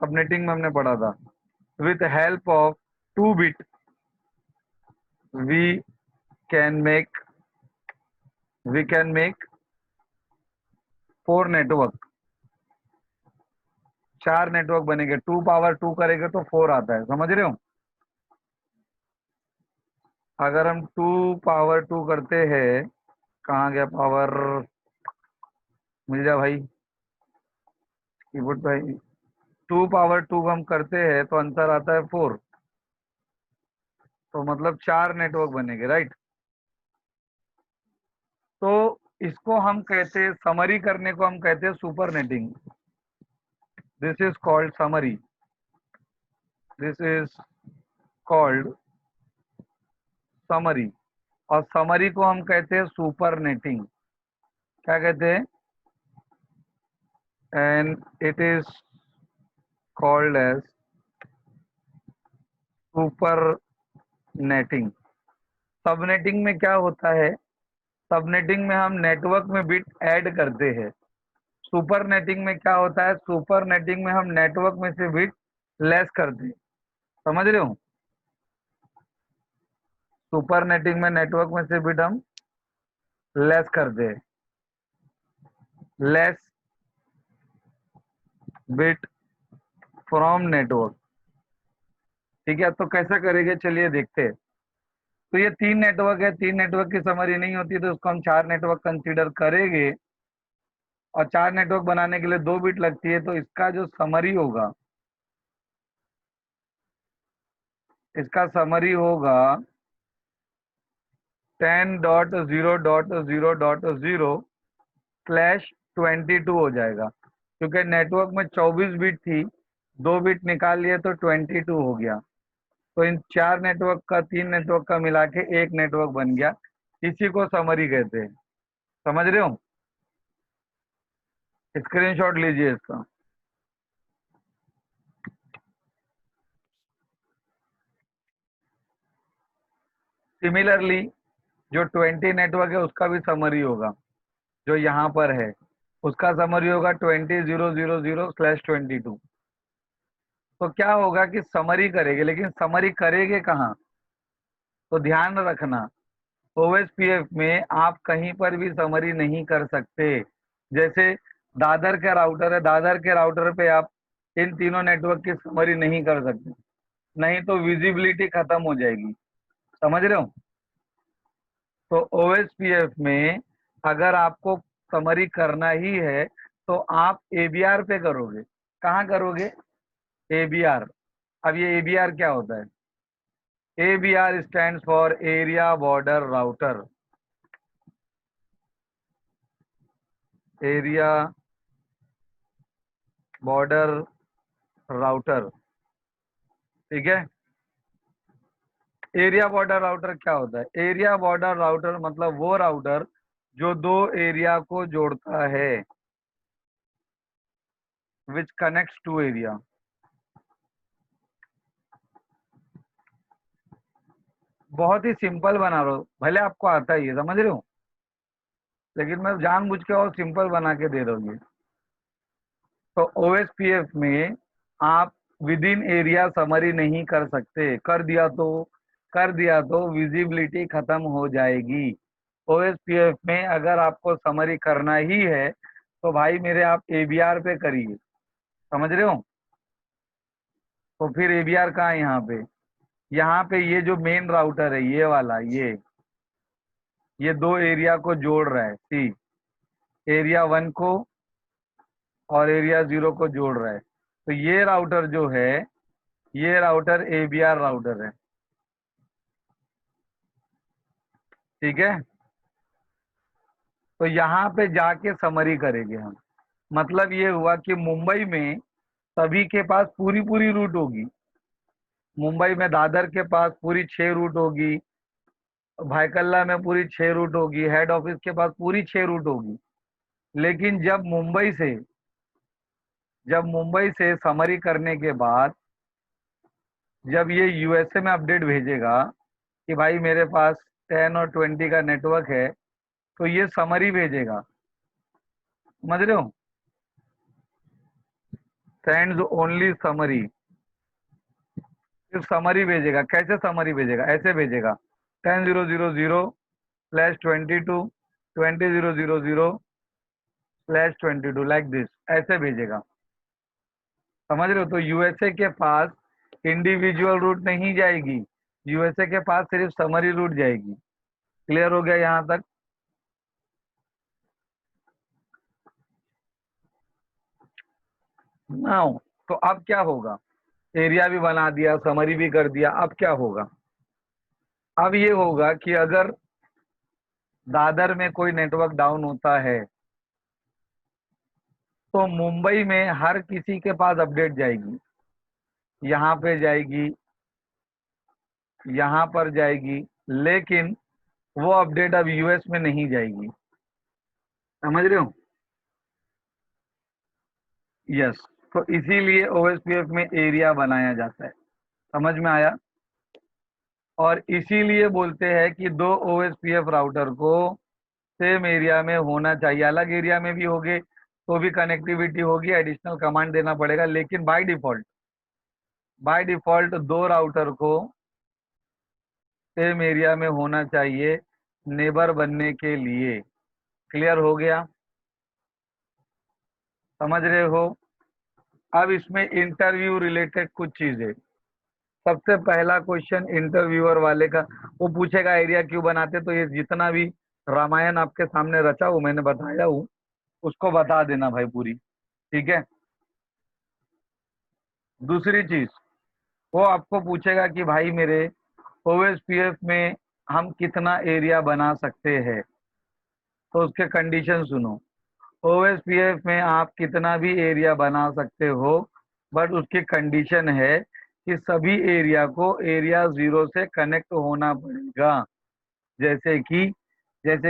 Speaker 1: सबनेटिंग में हमने पढ़ा था, with help of 2 bit we can make we can make 4 network. 4 network बनेंगे, 2 पावर 2 करेंगे तो 4 आता है, समझ रहे हो? अगर हम 2 पावर 2 करते हैं, कहाँ गया पावर? मिल जा भाई कीबोर्ड भाई। 2 पावर 2 हम करते हैं तो आंसर आता है 4। तो मतलब 4 नेटवर्क बनेंगे, राइट? तो इसको हम कहते हैं, समरी करने को हम कहते हैं supernetting. This is called summary, this is called summary. और समरी को हम कहते हैं सुपर नेटिंग। क्या कहते हैं? And it is called as supernetting. Subnetting में क्या होता है? सबनेटिंग में हम नेटवर्क में बिट ऐड करते हैं। सुपर नेटिंग में क्या होता है? सुपर नेटिंग में हम नेटवर्क में से बिट लेस करते हैं। समझ रहे हो? सुपर नेटिंग में नेटवर्क में से बिट हम लेस करते हैं, लेस बिट फ्रॉम नेटवर्क। ठीक है, तो कैसे करेंगे चलिए देखते हैं। तो ये 3 नेटवर्क है, 3 नेटवर्क की समरी नहीं होती तो उसको हम 4 नेटवर्क कंसीडर करेंगे। और 4 नेटवर्क बनाने के लिए 2 बिट लगती है, तो इसका जो समरी होगा, इसका समरी होगा 10.0.0.0/22 हो जाएगा। क्योंकि नेटवर्क में 24 बिट थी, 2 बिट निकाल लिए तो 22 हो गया। तो इन 4 नेटवर्क का, 3 नेटवर्क का मिला के एक नेटवर्क बन गया। इसी को समरी कहते हैं। समझ रहे हो? स्क्रीनशॉट लीजिए इसका। सिमिलरली जो 20 नेटवर्क है उसका भी समरी होगा, जो यहाँ पर है उसका समरी होगा 20.0.0/22। तो क्या होगा कि समरी करेंगे, लेकिन समरी करेंगे कहाँ? तो ध्यान रखना, ओएसपीएफ में आप कहीं पर भी समरी नहीं कर सकते। जैसे दादर का राउटर है, दादर के राउटर पे आप इन तीनों नेटवर्क की समरी नहीं कर सकते, नहीं तो विजिबिलिटी खत्म हो जाएगी। समझ रहे हो? तो ओएसपीएफ में अगर आपको समरी करना ही है तो आप एबीआर पे करोगे। कहाँ करोगे? एबीआर। अब ये एबीआर क्या होता है? एबीआर stands for area border router. Area border router. ठीक है। एरिया बॉर्डर राउटर क्या होता है? एरिया बॉर्डर राउटर मतलब वो राउटर जो 2 एरिया को जोड़ता है, विच कनेक्ट्स टू एरिया। बहुत ही सिंपल बना रहा हूं, भले आपको आता ही है, समझ रहे हो, लेकिन मैं जानबूझ के और सिंपल बना के दे रहा हूँ ये। तो ओएसपीएफ में आप विद इन एरिया समरी नहीं कर सकते, कर दिया तो विजिबिलिटी खत्म हो जाएगी। ओएसपीएफ में अगर आपको समरी करना ही है तो भाई मेरे आप एबीआर पे करिए। समझ रहे हो? तो फिर एबीआर कहाँ है? यहाँ पे, यहाँ पे ये जो मेन राउटर है, ये वाला, ये ये दो एरिया को जोड़ रहा है, सी एरिया 1 को और एरिया 0 को जोड़ रहा है। तो ये राउटर जो है, ये राउटर ABR राउटर है, ठीक है। तो यहाँ पे जाके समरी करेंगे हम। मतलब ये हुआ कि मुंबई में सभी के पास पूरी पूरी रूट होगी। मुंबई में दादर के पास पूरी 6 रूट होगी, भाईकल्ला में पूरी 6 रूट होगी, हेड ऑफिस के पास पूरी 6 रूट होगी। लेकिन जब मुंबई से समरी करने के बाद जब ये USA में अपडेट भेजेगा कि भाई मेरे पास 10 और 20 का नेटवर्क है, तो ये समरी भेजेगा, समझ रहे हो। सेंड्स ओनली समरी, सिर्फ समरी भेजेगा। कैसे समरी भेजेगा? ऐसे भेजेगा 10.0.0/20.0.0/22 लाइक दिस, ऐसे भेजेगा, समझ रहे हो। तो USA के पास इंडिविजुअल रूट नहीं जाएगी, USA के पास सिर्फ समरी रूट जाएगी। क्लियर हो गया यहाँ तक? नाउ तो अब क्या होगा, एरिया भी बना दिया, समरी भी कर दिया, अब क्या होगा? अब ये होगा कि अगर दादर में कोई नेटवर्क डाउन होता है तो मुंबई में हर किसी के पास अपडेट जाएगी, यहाँ पे जाएगी, यहाँ पर जाएगी, लेकिन वो अपडेट अब US में नहीं जाएगी, समझ रहे हो। यस, तो इसीलिए OSPF में एरिया बनाया जाता है, समझ में आया। और इसीलिए बोलते हैं कि दो OSPF राउटर को सेम एरिया में होना चाहिए। अलग एरिया में भी होगे तो भी कनेक्टिविटी होगी, एडिशनल कमांड देना पड़ेगा, लेकिन बाय डिफॉल्ट दो राउटर को सेम एरिया में होना चाहिए नेबर बनने के लिए। क्लियर हो गया? समझ रहे हो। अब इसमें इंटरव्यू रिलेटेड कुछ चीजें। सबसे पहला क्वेश्चन इंटरव्यूअर वाले का, वो पूछेगा एरिया क्यों बनाते, तो ये जितना भी रामायण आपके सामने रचा हूं, मैंने बताया हूँ, उसको बता देना भाई पूरी, ठीक है। दूसरी चीज, वो आपको पूछेगा कि भाई मेरे OSPF में हम कितना एरिया बना सकते हैं, तो उसके कंडीशन सुनो। OSPF में आप कितना भी एरिया बना सकते हो, बट उसकी कंडीशन है कि सभी एरिया को एरिया 0 से कनेक्ट होना पड़ेगा। जैसे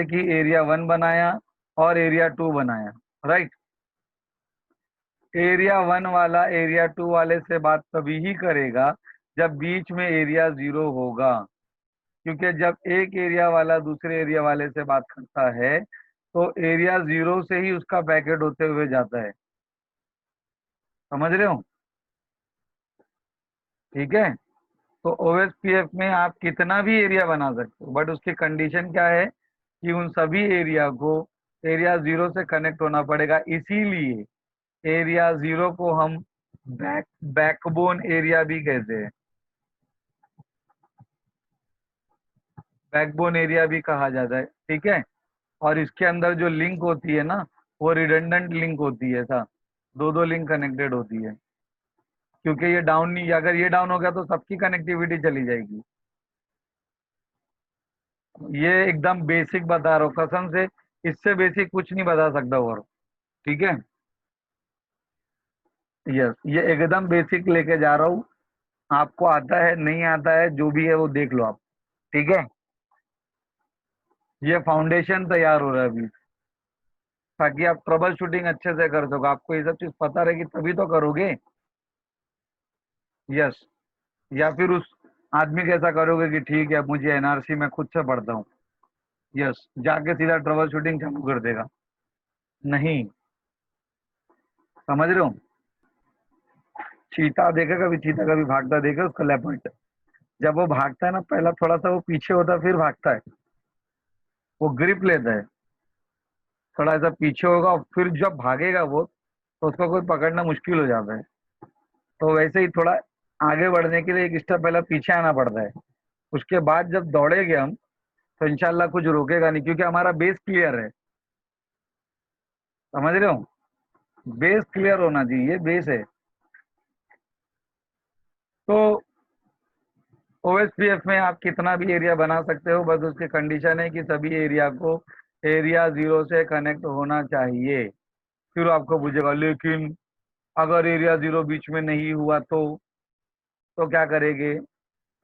Speaker 1: कि एरिया 1 बनाया और एरिया 2 बनाया, राइट। एरिया 1 वाला एरिया 2 वाले से बात तभी ही करेगा जब बीच में एरिया 0 होगा, क्योंकि जब एक एरिया वाला दूसरे एरिया वाले से बात करता है तो एरिया 0 से ही उसका पैकेट होते हुए जाता है, समझ रहे हो, ठीक है। तो OSPF में आप कितना भी एरिया बना सकते हो, बट उसकी कंडीशन क्या है कि उन सभी एरिया को एरिया 0 से कनेक्ट होना पड़ेगा। इसीलिए एरिया 0 को हम बैकबोन एरिया भी कहते हैं, बैकबोन एरिया भी कहा जाता है, ठीक है। और इसके अंदर जो लिंक होती है ना, वो रिडंडेंट लिंक होती है, सा दो दो लिंक कनेक्टेड होती है, क्योंकि ये डाउन नहीं, अगर ये डाउन हो गया तो सबकी कनेक्टिविटी चली जाएगी। ये एकदम बेसिक बता रहा हूँ कसम से, इससे बेसिक कुछ नहीं बता सकता और, ठीक है। यस, ये एकदम बेसिक लेके जा रहा हूँ। आपको आता है नहीं आता है जो भी है वो देख लो आप, ठीक है। ये फाउंडेशन तैयार हो रहा है अभी, ताकि आप ट्रबल शूटिंग अच्छे से कर सको। आपको ये सब चीज पता रहेगी तभी तो करोगे। यस, या फिर उस आदमी के ऐसा करोगे कि ठीक है मुझे NRC में खुद से पढ़ता हूँ, यस, जाके सीधा ट्रबल शूटिंग चालू कर देगा। नहीं, समझ रहे हो। चीता देखा कभी? चीता कभी भागता देखा उसका? लेपर्ड जब वो भागता है ना, पहला थोड़ा सा वो पीछे होता है फिर भागता है, वो ग्रिप लेता है, थोड़ा सा पीछे होगा और फिर जब भागेगा वो, तो उसको कोई पकड़ना मुश्किल हो जाता है। तो वैसे ही थोड़ा आगे बढ़ने के लिए एक स्टेप पहले पीछे आना पड़ता है, उसके बाद जब दौड़ेंगे हम तो इंशाल्लाह कुछ रोकेगा नहीं, क्योंकि हमारा बेस क्लियर है। समझ रहे हो? बेस क्लियर होना चाहिए, ये बेस है। तो ओएसपीएफ में आप कितना भी एरिया बना सकते हो, बस उसकी कंडीशन है कि सभी एरिया को एरिया 0 से कनेक्ट होना चाहिए। फिर आपको पूछेगा लेकिन अगर एरिया 0 बीच में नहीं हुआ तो क्या करेंगे?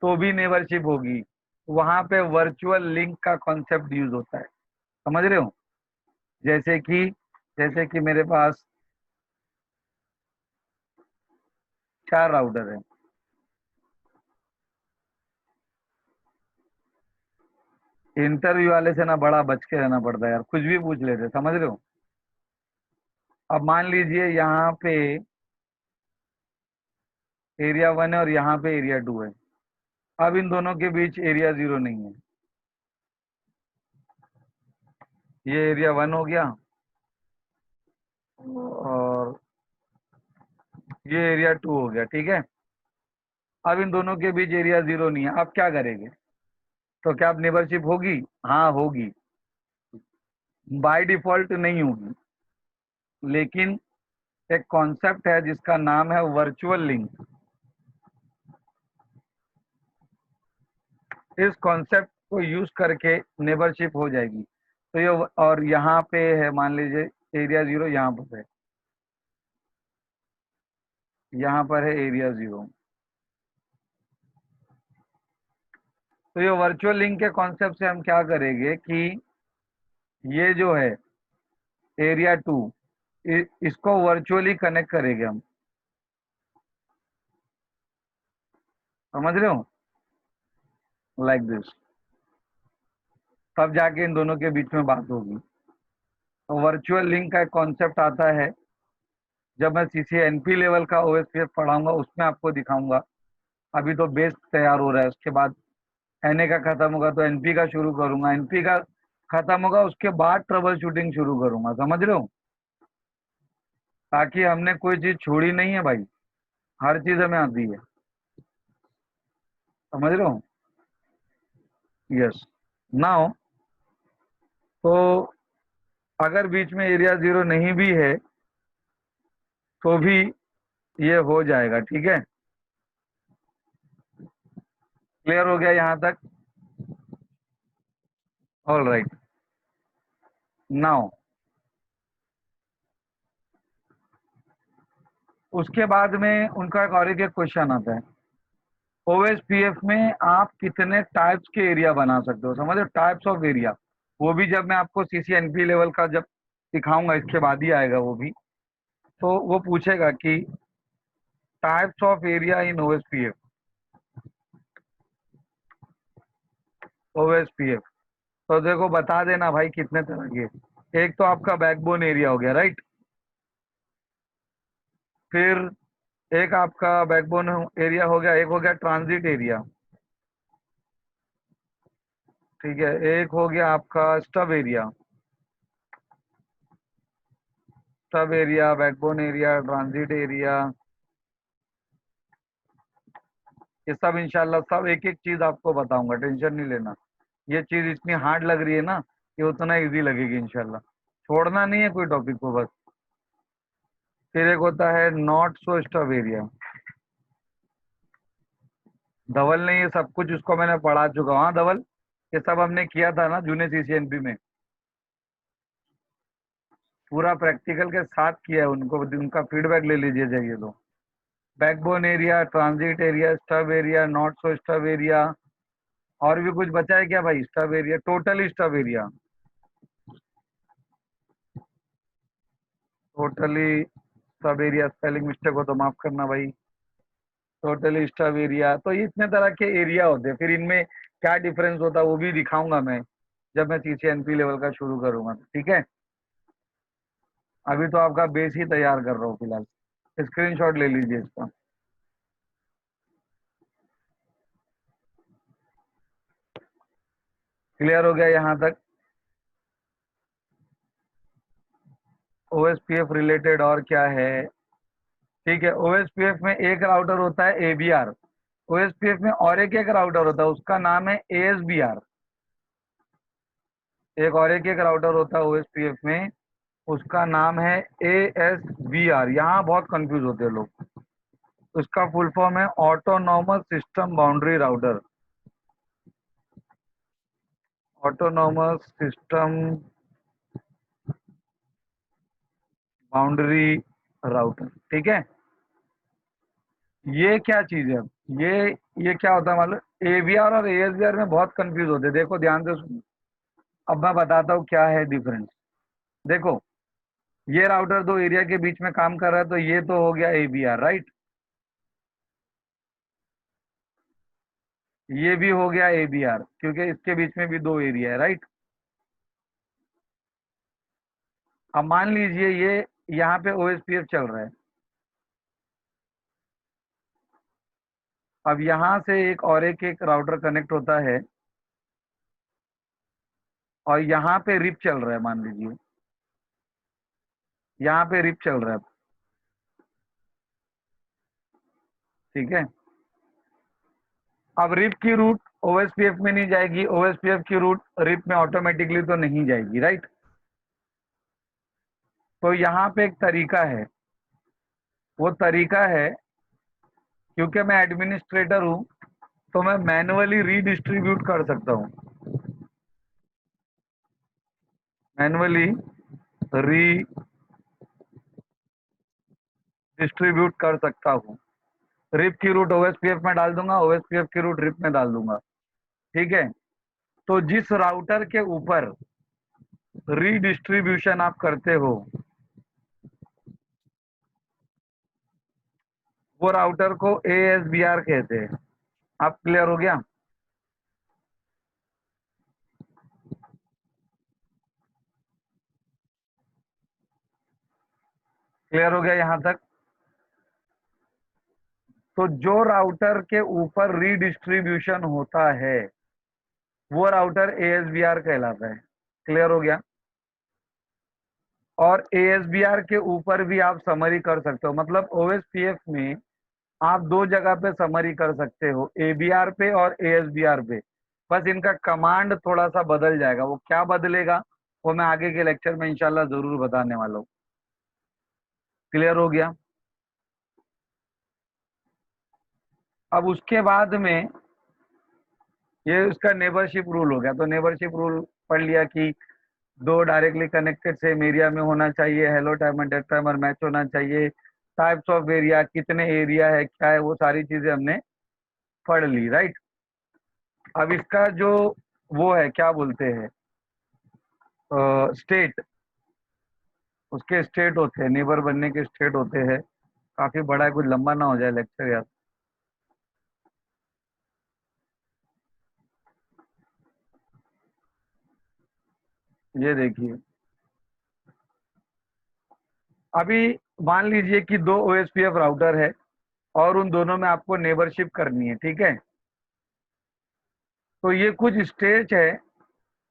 Speaker 1: तो भी नेबरशिप होगी। वहां पे वर्चुअल लिंक का कॉन्सेप्ट यूज होता है। समझ रहे हो? जैसे कि जैसे कि मेरे पास 4 राउटर है। इंटरव्यू वाले से ना बड़ा बच के रहना पड़ता है यार, कुछ भी पूछ लेते, समझ रहे हो? अब मान लीजिए यहाँ पे एरिया 1 है और यहाँ पे एरिया 2 है। अब इन दोनों के बीच एरिया 0 नहीं है। ये एरिया 1 हो गया और ये एरिया 2 हो गया, ठीक है। अब इन दोनों के बीच एरिया 0 नहीं है, अब क्या करेंगे? तो क्या अब नेबरशिप होगी? हाँ होगी। बाय डिफॉल्ट नहीं होगी, लेकिन एक कॉन्सेप्ट है जिसका नाम है वर्चुअल लिंक। इस कॉन्सेप्ट को यूज करके नेबरशिप हो जाएगी। तो ये और यहाँ पे है, मान लीजिए एरिया 0 यहाँ पर है, यहाँ पर है एरिया 0। तो ये वर्चुअल लिंक के कॉन्सेप्ट से हम क्या करेंगे कि ये जो है एरिया 2, इसको वर्चुअली कनेक्ट करेंगे हम। समझ रहे हो? Like this. तब जाके इन दोनों के बीच में बात होगी। तो वर्चुअल लिंक का एक कॉन्सेप्ट आता है, जब मैं सीसीएनपी लेवल का ओएसपीएफ पढ़ाऊंगा उसमें आपको दिखाऊंगा। अभी तो बेस तैयार हो रहा है, उसके बाद एनए का खत्म होगा तो एनपी का शुरू करूंगा, एनपी का खत्म होगा उसके बाद ट्रबल शूटिंग शुरू करूंगा। समझ रहे हो? ताकि हमने कोई चीज छोड़ी नहीं है भाई, हर चीज हमें आती है। समझ रहे हो? यस। नाउ तो अगर बीच में एरिया 0 नहीं भी है तो भी ये हो जाएगा, ठीक है। क्लियर हो गया यहाँ तक? All right. नाउ उसके बाद में उनका एक और एक क्वेश्चन आता है, ओएसपीएफ में आप कितने टाइप्स के एरिया बना सकते हो? समझो, टाइप्स ऑफ एरिया। वो भी जब मैं आपको सीसीएनपी लेवल का जब सिखाऊंगा, इसके बाद ही आएगा वो भी। तो वो पूछेगा कि types of area in OSPF. OSPF तो देखो बता देना भाई कितने तरह के। एक तो आपका बैकबोन एरिया हो गया, राइट। फिर एक आपका बैकबोन एरिया हो गया, एक हो गया ट्रांजिट एरिया, ठीक है। एक हो गया आपका stub area. Stub area, backbone area, transit area, ये सब इंशाल्लाह सब एक एक चीज आपको बताऊंगा, टेंशन नहीं लेना। ये चीज इतनी हार्ड लग रही है ना कि उतना इजी लगेगी इंशाल्लाह। छोड़ना नहीं है कोई टॉपिक को बस। फिर एक होता है नॉट सो स्टब एरिया। धवल ने ये सब कुछ उसको मैंने पढ़ा चुका हूँ। हाँ धवल, ये सब हमने किया था ना जूनियर सीसीएनपी में, पूरा प्रैक्टिकल के साथ किया है। उनको उनका फीडबैक ले लीजिए चाहिए तो। Backbone area, transit area, stub area, not so stub area. और भी कुछ बचा है क्या भाई? Stub area, totally stub area, totally stub area. Spelling mistake हो तो माफ करना भाई। Totally stub area. तो इतने तरह के एरिया होते हैं, फिर इनमें क्या डिफरेंस होता है वो भी दिखाऊंगा मैं जब मैं सीसीएनपी लेवल का शुरू करूंगा, ठीक है। अभी तो आपका बेस ही तैयार कर रहा हूँ फिलहाल। स्क्रीनशॉट ले लीजिए इसका। क्लियर हो गया यहाँ तक? ओएसपीएफ रिलेटेड और क्या है? ठीक है, ओएसपीएफ में एक राउटर होता है एबीआर। ओएसपीएफ में और एक राउटर होता है, उसका नाम है एएसबीआर। एक और एक राउटर होता है ओएसपीएफ में, उसका नाम है ASBR। यहाँ बहुत कंफ्यूज होते हैं लोग। उसका फुल फॉर्म है autonomous system boundary router. Autonomous system boundary router, ठीक है। ये क्या चीज है? ये क्या होता है मालूम? एवीआर और एएसबीआर में बहुत कंफ्यूज होते हैं, देखो ध्यान से सुनो। अब मैं बताता हूँ क्या है डिफरेंस। देखो, ये राउटर दो एरिया के बीच में काम कर रहा है, तो ये तो हो गया एवीआर, राइट। ये भी हो गया एबीआर, क्योंकि इसके बीच में भी दो एरिया है, राइट। अब मान लीजिए ये यहाँ पे ओएसपीएफ चल रहा है। अब यहाँ से एक और एक राउटर कनेक्ट होता है, और यहाँ पे रिप चल रहा है, मान लीजिए यहाँ पे रिप चल रहा है, ठीक है। अब रिप की रूट ओएसपीएफ में नहीं जाएगी, ओएसपीएफ की रूट रिप में ऑटोमेटिकली तो नहीं जाएगी, राइट। तो यहाँ पे एक तरीका है, वो तरीका है, क्योंकि मैं एडमिनिस्ट्रेटर हूँ, तो मैं मैनुअली रीडिस्ट्रीब्यूट कर सकता हूँ। मैनुअली रीडिस्ट्रीब्यूट कर सकता हूँ। रिप की रूट ओएसपीएफ में डाल दूंगा, ओएसपीएफ की रूट रिप में डाल दूंगा, ठीक है। तो जिस राउटर के ऊपर रीडिस्ट्रीब्यूशन आप करते हो, वो राउटर को एएसबीआर कहते हैं। आप क्लियर हो गया? क्लियर हो गया यहां तक? तो जो राउटर के ऊपर रीडिस्ट्रीब्यूशन होता है, वो राउटर एएसबीआर कहलाता है। क्लियर हो गया? और एएसबीआर के ऊपर भी आप समरी कर सकते हो, मतलब ओएसपीएफ में आप दो जगह पे समरी कर सकते हो, एबीआर पे और एएसबीआर पे। बस इनका कमांड थोड़ा सा बदल जाएगा, वो क्या बदलेगा वो मैं आगे के लेक्चर में इंशाल्लाह जरूर बताने वाला हूँ। क्लियर हो गया? अब उसके बाद में ये उसका नेबरशिप रूल हो गया। तो नेबरशिप रूल पढ़ लिया कि दो डायरेक्टली कनेक्टेड सेम एरिया में होना चाहिए, हेलो टाइम और डेट टाइमर मैच होना चाहिए, टाइप्स ऑफ एरिया, कितने एरिया है, क्या है, वो सारी चीजें हमने पढ़ ली, राइट। अब इसका जो वो है, क्या बोलते हैं, स्टेट, उसके स्टेट होते हैं, नेबर बनने के स्टेट होते हैं। काफी बड़ा है, कुछ लंबा ना हो जाए लेक्चर यार। ये देखिए, अभी मान लीजिए कि दो ओएसपीएफ राउटर है, और उन दोनों में आपको नेबरशिप करनी है, ठीक है। तो ये कुछ स्टेज है,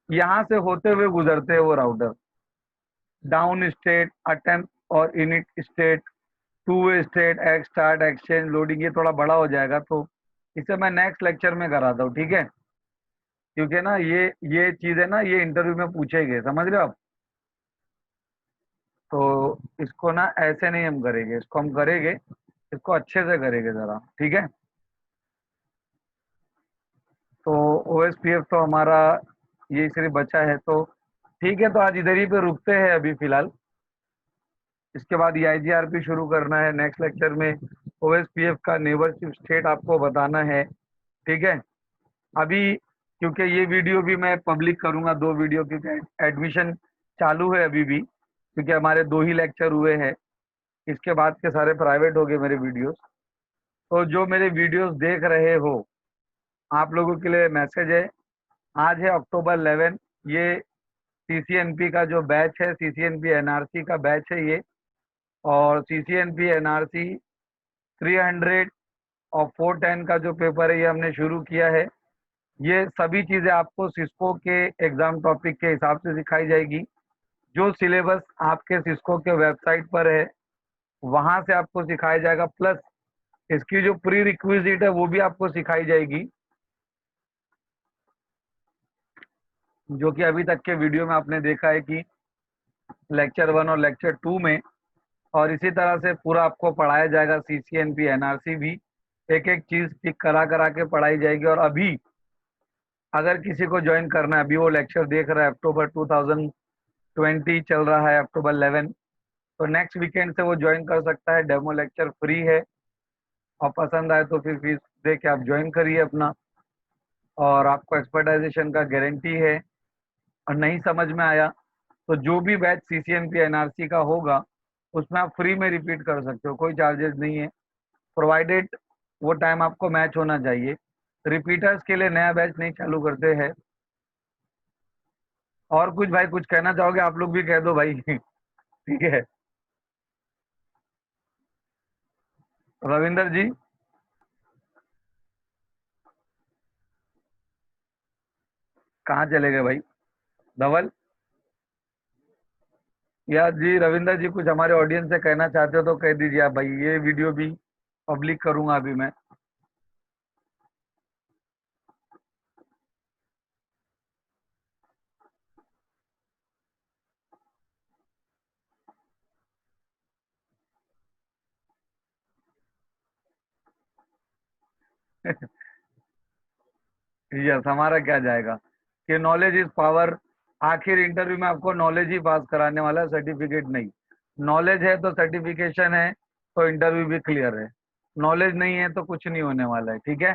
Speaker 1: यहाँ से होते हुए गुजरते हैं वो राउटर। डाउन स्टेट, अटेम्प्ट और init state, two way state, x start, exchange, loading, ये थोड़ा बड़ा हो जाएगा, तो इसे मैं नेक्स्ट लेक्चर में कराता हूँ, ठीक है। क्योंकि ना ये चीज है ना, ये इंटरव्यू में पूछेंगे, समझ रहे हो आप। तो इसको ना ऐसे नहीं हम करेंगे, इसको हम करेंगे, इसको अच्छे से करेंगे जरा, ठीक है। तो ओएसपीएफ तो हमारा ये सिर्फ बचा है, तो ठीक है। तो आज इधर ही पे रुकते हैं अभी फिलहाल। इसके बाद ये आईजीआरपी शुरू करना है नेक्स्ट लेक्चर में। ओएसपीएफ का नेबरशिप स्टेट आपको बताना है, ठीक है। अभी क्योंकि ये वीडियो भी मैं पब्लिक करूंगा, दो वीडियो, क्योंकि एडमिशन चालू है अभी भी, क्योंकि हमारे दो ही लेक्चर हुए हैं। इसके बाद के सारे प्राइवेट हो गए मेरे वीडियोस। तो जो मेरे वीडियोस देख रहे हो, आप लोगों के लिए मैसेज है, आज है अक्टूबर 11। ये सीसीएनपी का जो बैच है, सीसीएनपी एनआरसी का बैच है ये। और सीसीएनपी एनआरसी 300 और 410 का जो पेपर है, ये हमने शुरू किया है। ये सभी चीज़ें आपको सिस्को के एग्जाम टॉपिक के हिसाब से सिखाई जाएगी। जो सिलेबस आपके सिस्को के वेबसाइट पर है, वहाँ से आपको सिखाया जाएगा, प्लस इसकी जो प्री रिक्विजिट है वो भी आपको सिखाई जाएगी। जो कि अभी तक के वीडियो में आपने देखा है कि लेक्चर 1 और लेक्चर 2 में, और इसी तरह से पूरा आपको पढ़ाया जाएगा। सीसीएनपी एनआरसी भी एक एक चीज टिक करा करा के पढ़ाई जाएगी। और अभी अगर किसी को ज्वाइन करना है, अभी वो लेक्चर देख रहा है, अक्टूबर 2020 चल रहा है, अक्टूबर 11, तो नेक्स्ट वीकेंड से वो ज्वाइन कर सकता है। डेमो लेक्चर फ्री है, और पसंद आए तो फिर फीस दे के आप ज्वाइन करिए अपना, और आपको एक्सपर्टाइजेशन का गारंटी है। और नहीं समझ में आया तो जो भी बैच सीसीएनपी एनआरसी का होगा उसमें आप फ्री में रिपीट कर सकते हो, कोई चार्जेस नहीं है, प्रोवाइडेड वो टाइम आपको मैच होना चाहिए। रिपीटर्स के लिए नया बैच नहीं चालू करते हैं। और कुछ भाई, कुछ कहना चाहोगे? आप लोग भी कह दो भाई। ठीक है, रविंदर जी। कहाँ चले गए भाई? धवल या जी, रविंदर जी कुछ हमारे ऑडियंस से कहना चाहते हो तो कह दीजिए आप भाई, ये वीडियो भी पब्लिक करूंगा अभी मैं। यस, हमारा क्या जाएगा कि नॉलेज इज पावर। आखिर इंटरव्यू में आपको नॉलेज ही पास कराने वाला है, सर्टिफिकेट नहीं। नॉलेज है तो सर्टिफिकेशन है, तो इंटरव्यू भी क्लियर है। नॉलेज नहीं है तो कुछ नहीं होने वाला है। ठीक है,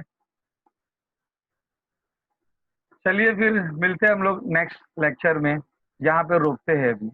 Speaker 1: चलिए फिर मिलते हैं हम लोग नेक्स्ट लेक्चर में, यहाँ पे रोकते हैं अभी।